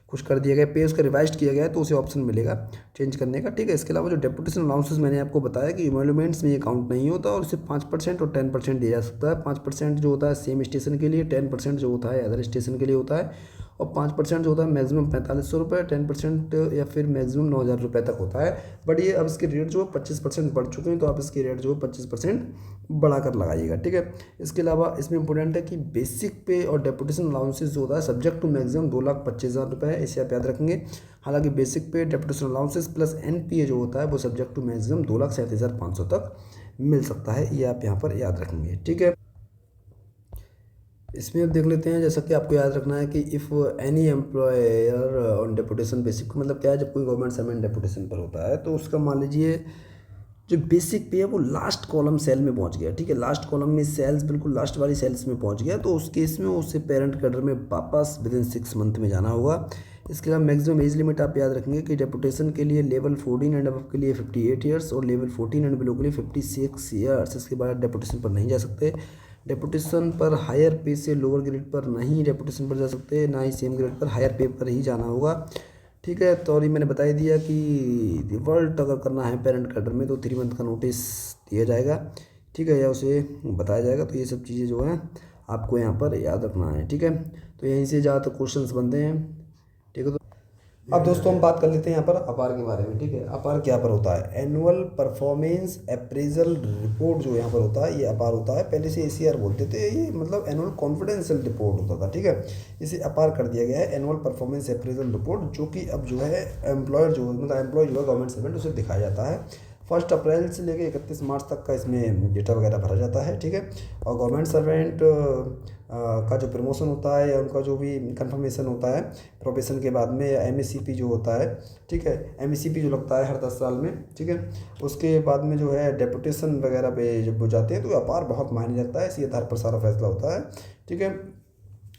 कुछ कर दिया गया, पे उसका रिवाइज किया गया है, तो उसे ऑप्शन मिलेगा चेंज करने का, ठीक है। इसके अलावा जो डेपुटेशन अलाउंसेस मैंने आपको बताया कि इमोल्यूमेंट्स में ये काउंट नहीं होता, और इसे 5% और 10% दिया जा सकता है। 5% जो होता है सेम स्टेशन के लिए, 10% जो होता है अदर स्टेशन के लिए होता है, और 5% जो होता है मैक्सिमम 4500 रुपये, 10% या फिर मैक्सिमम 9000 रुपये तक होता है। बट ये अब इसके रेट जो है 25% बढ़ चुके हैं, तो आप इसके रेट जो है 25% बढ़ाकर लगाइएगा, ठीक है। इसके अलावा इसमें इंपॉर्टेंट है कि बेसिक पे और डेपुटेशन अलाउंसेस जो होता है सब्जेक्ट टू मैक्सिमम 2,25,000 रुपये है, इसे आप याद रखेंगे। हालांकि बेसिक पे, डेपुटेशन अलाउंसेस प्लस एनपीए जो होता है वो सब्जेक्ट टू मैक्सिमम 2,37,500 तक मिल सकता है, ये आप यहाँ पर याद रखेंगे, ठीक है। इसमें अब देख लेते हैं, जैसा कि आपको याद रखना है कि if any employer on deputation basic, मतलब क्या है, जब कोई गवर्नमेंट सर्वेंट डेपुटेशन पर होता है तो उसका मान लीजिए जो बेसिक पे है वो लास्ट कॉलम सेल में पहुंच गया, ठीक है। लास्ट कॉलम में सेल्स बिल्कुल लास्ट वाली सेल्स में पहुंच गया, तो उस केस में उसे पेरेंट कैडर में वापस विदिन 6 मंथ में जाना होगा। इसके अलावा मैक्सिमम एज लिमिट आप याद रखेंगे कि डेपुटेशन के लिए लेवल 14 एंड अबव के लिए 58 ईयर्स और लेवल 14 एंड बिलो के लिए 56 ईयर्स। इसके बाद डेपुटेशन पर नहीं जा सकते। डेपुटेशन पर हायर पे से लोअर ग्रेड पर नहीं डेपुटेशन पर जा सकते, ना ही सेम ग्रेड पर, हायर पे पर ही जाना होगा, ठीक है। तो और ये मैंने बता ही दिया कि रिवॉल्ट अगर करना है पेरेंट कैडर में तो 3 मंथ का नोटिस दिया जाएगा, ठीक है, या उसे बताया जाएगा। तो ये सब चीज़ें जो हैं आपको यहाँ पर याद रखना है, ठीक है। तो यहीं से ज़्यादातर क्वेश्चंस बनते हैं, ठीक है। तो अब दोस्तों हम बात कर लेते हैं यहाँ पर अपार के बारे में, ठीक है। अपार क्या पर होता है, एनुअल परफॉर्मेंस अप्रेजल रिपोर्ट जो यहाँ पर होता है ये अपार होता है। पहले से एसीआर बोलते थे, ये मतलब एनुअल कॉन्फिडेंशियल रिपोर्ट होता था, ठीक है। इसे अपार कर दिया गया है, एनुअल परफॉर्मेंस अप्रेजल रिपोर्ट, जो कि अब जो है एम्प्लॉयर जो मतलब एम्प्लॉय जो है गवर्नमेंट सर्वेंट उसे दिखाया जाता है। 1 अप्रैल से लेकर 31 मार्च तक का इसमें डेटा वगैरह भरा जाता है, ठीक है। और गवर्नमेंट सर्वेंट का जो प्रमोशन होता है या उनका जो भी कंफर्मेशन होता है प्रोबेशन के बाद में, या एमएससीपी जो होता है, ठीक है, एमएससीपी जो लगता है हर 10 साल में, ठीक है, उसके बाद में जो है डेपुटेशन वगैरह पे जब वो जाते हैं तो अपार बहुत मायने रखता है। इसी आधार पर सारा फैसला होता है, ठीक है।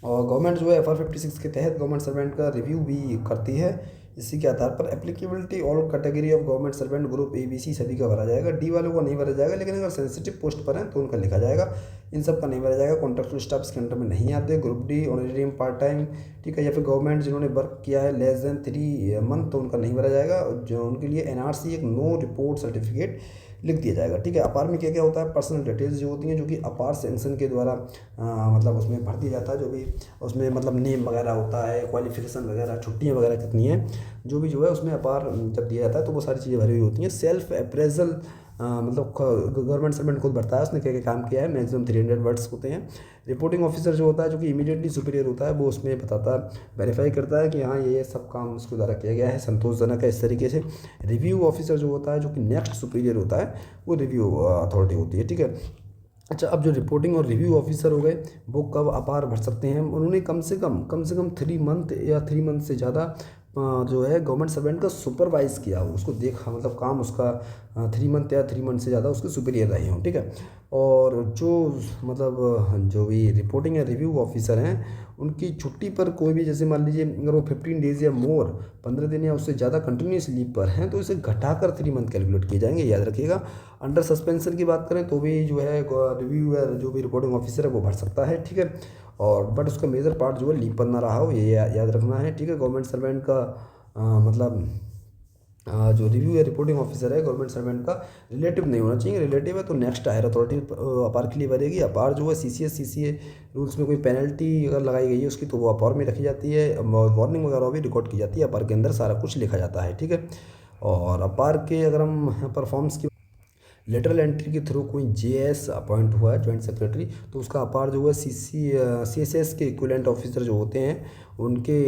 और गवर्नमेंट जो है FR 56 के तहत गवर्नमेंट सर्वेंट का रिव्यू भी करती है। इसी के आधार पर applicability all category of government servant group ABC सभी का भरा जाएगा। डी वालों का नहीं भरा जाएगा, लेकिन अगर सेंसिटिव पोस्ट पर हैं तो उनका लिखा जाएगा। इन सब का नहीं भरा जाएगा, कॉन्ट्रैक्चुअल स्टाफ इसके अंडर में नहीं आते। Group D honorarium part time, ठीक है, या फिर गवर्नमेंट जिन्होंने वर्क किया है लेस देन 3 मंथ तो उनका नहीं भरा जाएगा। जो उनके लिए NRC एक नो रिपोर्ट सर्टिफिकेट लिख दिया जाएगा, ठीक है। अपार में क्या क्या होता है, पर्सनल डिटेल्स जो होती हैं जो कि अपार सेंक्शन के द्वारा मतलब उसमें भर दिया जाता है। जो भी उसमें मतलब नेम वगैरह होता है, क्वालिफिकेशन वगैरह, छुट्टियाँ वगैरह कितनी हैं, जो भी जो है उसमें अपार जब दिया जाता है तो वो सारी चीज़ें भरी हुई होती हैं। सेल्फ अप्रेजल मतलब गवर्नमेंट सर्वेंट खुद भरता है उसने क्या क्या काम किया है, मैक्सिमम 300 वर्ड्स होते हैं। रिपोर्टिंग ऑफिसर जो होता है जो कि इमीडिएटली सुपीरियर होता है वो उसमें बताता है, वेरीफाई करता है कि हाँ ये सब काम उसके द्वारा किया गया है, संतोषजनक है, इस तरीके से। रिव्यू ऑफिसर जो होता है जो कि नेक्स्ट सुपीरियर होता है वो रिव्यू अथॉरिटी होती है, ठीक है। अच्छा, अब जो रिपोर्टिंग और रिव्यू ऑफिसर हो गए वो कब अपार भर सकते हैं, उन्होंने कम से कम 3 मंथ या 3 मंथ से ज़्यादा जो है गवर्नमेंट सर्वेंट का सुपरवाइज़ किया हो, उसको देखा, मतलब काम उसका 3 मंथ या 3 मंथ से ज़्यादा उसके सुपीरियर रहे हों, ठीक है। और जो मतलब जो भी रिपोर्टिंग या रिव्यू ऑफिसर हैं उनकी छुट्टी पर कोई भी, जैसे मान लीजिए अगर वो 15 डेज़ या मोर 15 दिन या उससे ज़्यादा कंटिन्यूस लीव पर हैं तो इसे घटाकर 3 मंथ कैलकुलेट किए जाएंगे, याद रखिएगा। अंडर सस्पेंशन की बात करें तो भी जो है रिव्यू या जो भी रिपोर्टिंग ऑफिसर है वो भर सकता है, ठीक है। और बट उसका मेजर पार्ट जो है लीव पर ना रहा हो, ये याद रखना है, ठीक है। गवर्नमेंट सर्वेंट का मतलब जो रिव्यू या रिपोर्टिंग ऑफिसर है गवर्नमेंट सर्वेंट का रिलेटिव नहीं होना चाहिए। रिलेटिव है तो नेक्स्ट हायर अथॉरिटी अपार के लिए भरेगी। अपार जो है CCA रूल्स में कोई पेनल्टी अगर लगाई गई है उसकी तो वो अपार में रखी जाती है, वार्निंग वगैरह भी रिकॉर्ड की जाती है, अपार के अंदर सारा कुछ लिखा जाता है, ठीक है। और अपार के अगर हम यहाँ पर फॉर्म्स की लेटरल एंट्री के थ्रू कोई JS अपॉइंट हुआ है जॉइंट सेक्रेटरी तो उसका अपार जो है CSS के इक्विवेलेंट ऑफिसर जो होते हैं उनके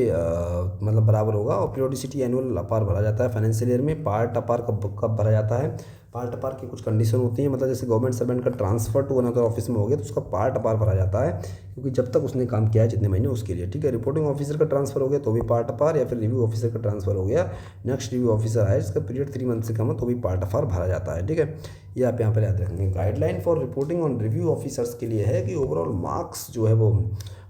मतलब बराबर होगा। और पीरियोडिसिटी एनुअल अपार भरा जाता है फाइनेंशियल ईयर में। पार्ट अपार कब भरा जाता है, पार्ट अपार की कुछ कंडीशन होती हैं, मतलब जैसे गवर्नमेंट सर्वेंट का ट्रांसफर टू अनदर ऑफिस में हो गया तो उसका पार्ट अपार भरा जाता है, क्योंकि जब तक उसने काम किया है जितने महीने उसके लिए, ठीक है। रिपोर्टिंग ऑफिसर का ट्रांसफर हो गया तो भी पार्ट अपार, या फिर रिव्यू ऑफिसर का ट्रांसफर हो गया, नेक्स्ट रिव्यू ऑफिसर है जिसका पीरियड 3 मंथ से कम है तो भी पार्ट अपार भरा जाता है, ठीक है। ये आप यहाँ पर याद रखेंगे। Guideline for reporting on review officers के लिए है कि ओवरऑल मार्क्स जो है वो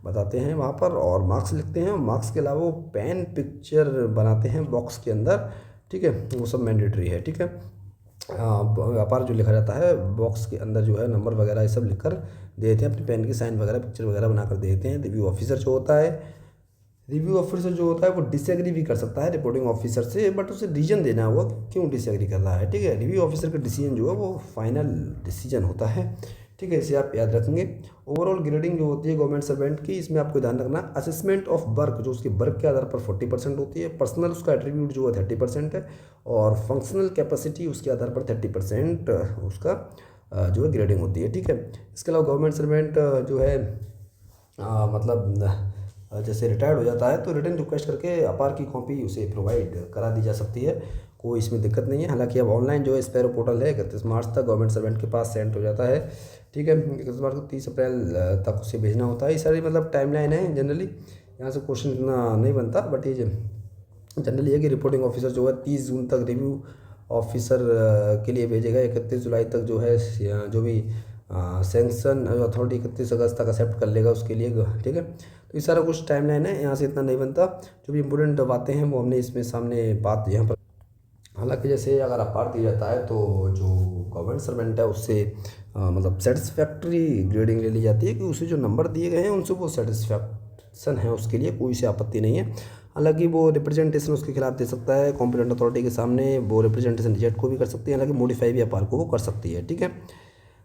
बताते हैं वहाँ पर और मार्क्स लिखते हैं। और मार्क्स के अलावा वो पेन पिक्चर बनाते हैं बॉक्स के अंदर, ठीक है, वो सब मैंडेटरी है, ठीक है। अपार जो लिखा जाता है बॉक्स के अंदर जो है नंबर वगैरह ये सब लिख कर दे देते हैं, अपनी पेन की साइन वगैरह पिक्चर वगैरह बनाकर दे देते हैं। रिव्यू ऑफिसर जो होता है वो डिसएग्री भी कर सकता है रिपोर्टिंग ऑफिसर से, बट उसे रीजन देना होगा क्यों डिसएग्री कर रहा है, ठीक है। रिव्यू ऑफिसर का डिसीजन जो है वो फाइनल डिसीजन होता है, ठीक है। इसे आप याद रखेंगे। ओवरऑल ग्रेडिंग जो होती है गवर्नमेंट सर्वेंट की, इसमें आपको ध्यान रखना असेसमेंट ऑफ वर्क जो उसके वर्क के आधार पर 40% होती है, पर्सनल उसका एट्रीब्यूट जो है 30% है, और फंक्शनल कैपेसिटी उसके आधार पर 30% उसका जो है ग्रेडिंग होती है, ठीक है। इसके अलावा गवर्नमेंट सर्वेंट जो है मतलब जैसे रिटायर्ड हो जाता है तो रिटर्न रिक्वेस्ट करके अपार की कॉपी उसे प्रोवाइड करा दी जा सकती है, कोई इसमें दिक्कत नहीं है। हालांकि अब ऑनलाइन जो है स्पैरो पोर्टल है 31 मार्च तक गवर्नमेंट सर्वेंट के पास सेंड हो जाता है, ठीक है। 31 मार्च को 30 अप्रैल तक उसे भेजना होता है। ये सारी मतलब टाइमलाइन है जनरली, यहाँ से क्वेश्चन इतना नहीं बनता, बट ये जनरली है कि रिपोर्टिंग ऑफिसर जो है 30 जून तक रिव्यू ऑफिसर के लिए भेजेगा, 31 जुलाई तक जो है जो भी सेंक्शन अथॉरिटी 31 अगस्त तक एक्सेप्ट कर लेगा उसके लिए, ठीक है। तो ये सारा कुछ टाइमलाइन है, यहाँ से इतना नहीं बनता। जो भी इंपॉर्टेंट बातें हैं वो हमने इसमें सामने बात यहाँ पर। हालांकि जैसे अगर अपार दिया जाता है तो जो गवर्नमेंट सर्वेंट है उससे मतलब सेटिस्फैक्ट्री ग्रेडिंग ले ली जाती है कि उसे जो नंबर दिए गए हैं उनसे वो सेटिस्फैक्शन है, उसके लिए कोई से आपत्ति नहीं है। हालांकि वो रिप्रेजेंटेशन उसके खिलाफ दे सकता है कॉम्पिटेंट अथॉरिटी के सामने, वो रिप्रेजेंटेशन रिजेक्ट को भी कर सकती है, हालांकि मॉडिफाई भी अपार को वो कर सकती है, ठीक है।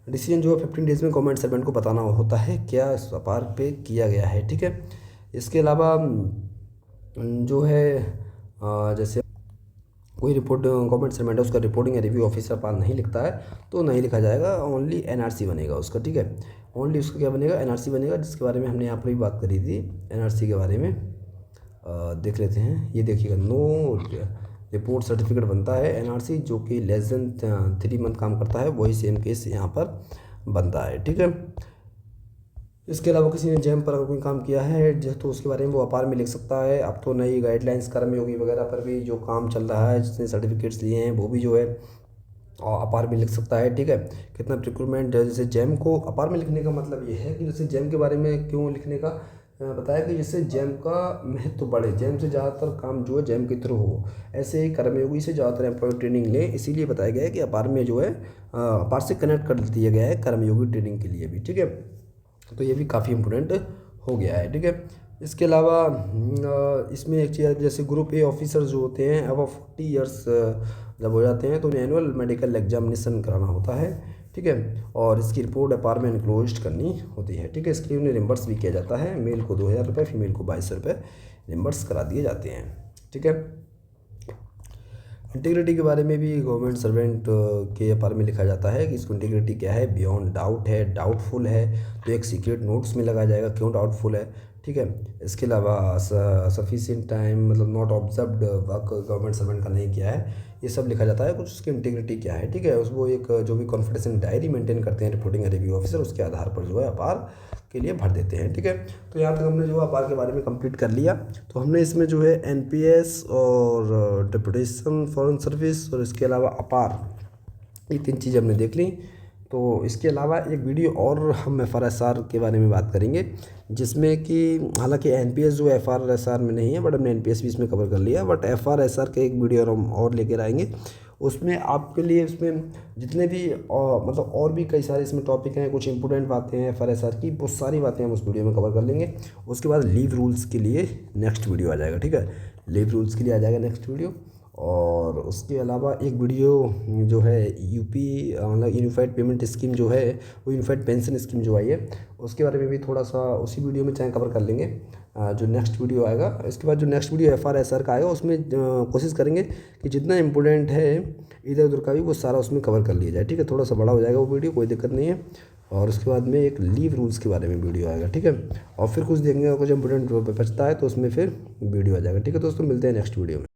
डिसीजन जो है 15 डेज़ में गवर्नमेंट सर्वेंट को बताना होता है क्या अपार पे किया गया है, ठीक है। इसके अलावा जो है जैसे कोई रिपोर्ट गवर्नमेंट सर्वेंट है, उसका रिपोर्टिंग या रिव्यू ऑफिसर पास नहीं लिखता है तो नहीं लिखा जाएगा, ओनली एनआरसी बनेगा उसका, ठीक है। ओनली उसका क्या बनेगा, एनआरसी बनेगा, जिसके बारे में हमने यहाँ पर भी बात करी थी। एनआरसी के बारे में देख लेते हैं। ये देखिएगा, नो रिपोर्ट सर्टिफिकेट बनता है एनआरसी, जो कि लेस देन 3 मंथ काम करता है, वही सेम केस यहाँ पर बनता है, ठीक है। इसके अलावा किसी ने जैम पर अगर कोई काम किया है तो उसके बारे में वो अपार में लिख सकता है। अब तो नई गाइडलाइंस कर्मयोगी वगैरह पर भी जो काम चल रहा है, जिसने सर्टिफिकेट्स लिए हैं वो भी जो है अपार में लिख सकता है, ठीक है। कितना प्रिक्रूटमेंट, जैसे जैम को अपार में लिखने का मतलब ये है कि जैसे जैम के बारे में क्यों लिखने का बताया कि जिससे जैम का महत्व बढ़े, जैम से ज़्यादातर काम जो है जैम के थ्रू हो, ऐसे ही कर्मयोगी से ज़्यादातर एम्प्लॉय ट्रेनिंग लें, इसीलिए बताया गया है कि अपार में जो है अपार से कनेक्ट कर दिया गया है कर्मयोगी ट्रेनिंग के लिए भी, ठीक है। तो ये भी काफ़ी इम्पोर्टेंट हो गया है, ठीक है। इसके अलावा इसमें एक चीज़, जैसे ग्रुप ए ऑफिसर जो होते हैं अब 40 ईयर्स जब हो जाते हैं तो उन्हें एनुअल मेडिकल एग्जामिनेशन कराना होता है, ठीक है। और इसकी रिपोर्ट अपार में एनक्लोज्ड करनी होती है, ठीक है। इसके लिए उन्हें रिम्बर्स भी किया जाता है, मेल को 2000 रुपये, फीमेल को 2200 रुपये रिम्बर्स करा दिए जाते हैं, ठीक है। इंटीग्रिटी के बारे में भी गवर्नमेंट सर्वेंट के बारे में लिखा जाता है कि इसको इंटीग्रिटी क्या है, बियॉन्ड डाउट है, डाउटफुल है तो एक सीक्रेट नोट्स में लगाया जाएगा क्यों डाउटफुल है, ठीक है। इसके अलावा सफिशिएंट टाइम मतलब not observed work government servant का नहीं किया है, ये सब लिखा जाता है कुछ उसकी इंटीग्रिटी क्या है, ठीक है। उसको एक जो भी कॉन्फिडेंशियल डायरी मेंटेन करते हैं रिपोर्टिंग रिव्यू ऑफिसर, उसके आधार पर जो है अपार के लिए भर देते हैं, ठीक है। तो यहाँ तक हमने जो अपार के बारे में कंप्लीट कर लिया। तो हमने इसमें जो है एनपीएस और डिप्यूटेशन फॉरेन सर्विस और इसके अलावा अपार, ये 3 चीज़ें हमने देख ली। तो इसके अलावा एक वीडियो और हम एफआरएसआर के बारे में बात करेंगे, जिसमें कि हालांकि एनपीएस जो एफआरएसआर में नहीं है, बट हमने एनपीएस भी इसमें कवर कर लिया, बट एफआरएसआर के एक वीडियो हम और लेकर आएंगे। उसमें आपके लिए उसमें जितने भी मतलब और भी कई सारे इसमें टॉपिक हैं, कुछ इंपॉर्टेंट बातें हैं एफआरएसआर की, वो सारी बातें हम उस वीडियो में कवर कर लेंगे। उसके बाद लीव रूल्स के लिए नेक्स्ट वीडियो आ जाएगा, ठीक है। लीव रूल्स के लिए आ जाएगा नेक्स्ट वीडियो। और उसके अलावा एक वीडियो जो है यूपी मतलब यूनिफाइड पेमेंट स्कीम जो है, वो यूनिफाइड पेंशन स्कीम जो आई है, उसके बारे में भी थोड़ा सा उसी वीडियो में चाहे कवर कर लेंगे जो नेक्स्ट वीडियो आएगा। इसके बाद जो नेक्स्ट वीडियो एफआरएसआर का आएगा, उसमें कोशिश करेंगे कि जितना इम्पोर्टेंट है इधर उधर का भी वो सारा उसमें कवर कर लिया जाए, ठीक है। थोड़ा सा बड़ा हो जाएगा वो वीडियो, कोई दिक्कत नहीं है। और उसके बाद में एक लीव रूल्स के बारे में वीडियो आएगा, ठीक है। और फिर कुछ देखेंगे, कुछ इंपॉर्टेंट बचता है तो उसमें फिर वीडियो आ जाएगा, ठीक है दोस्तों। मिलते हैं नेक्स्ट वीडियो में।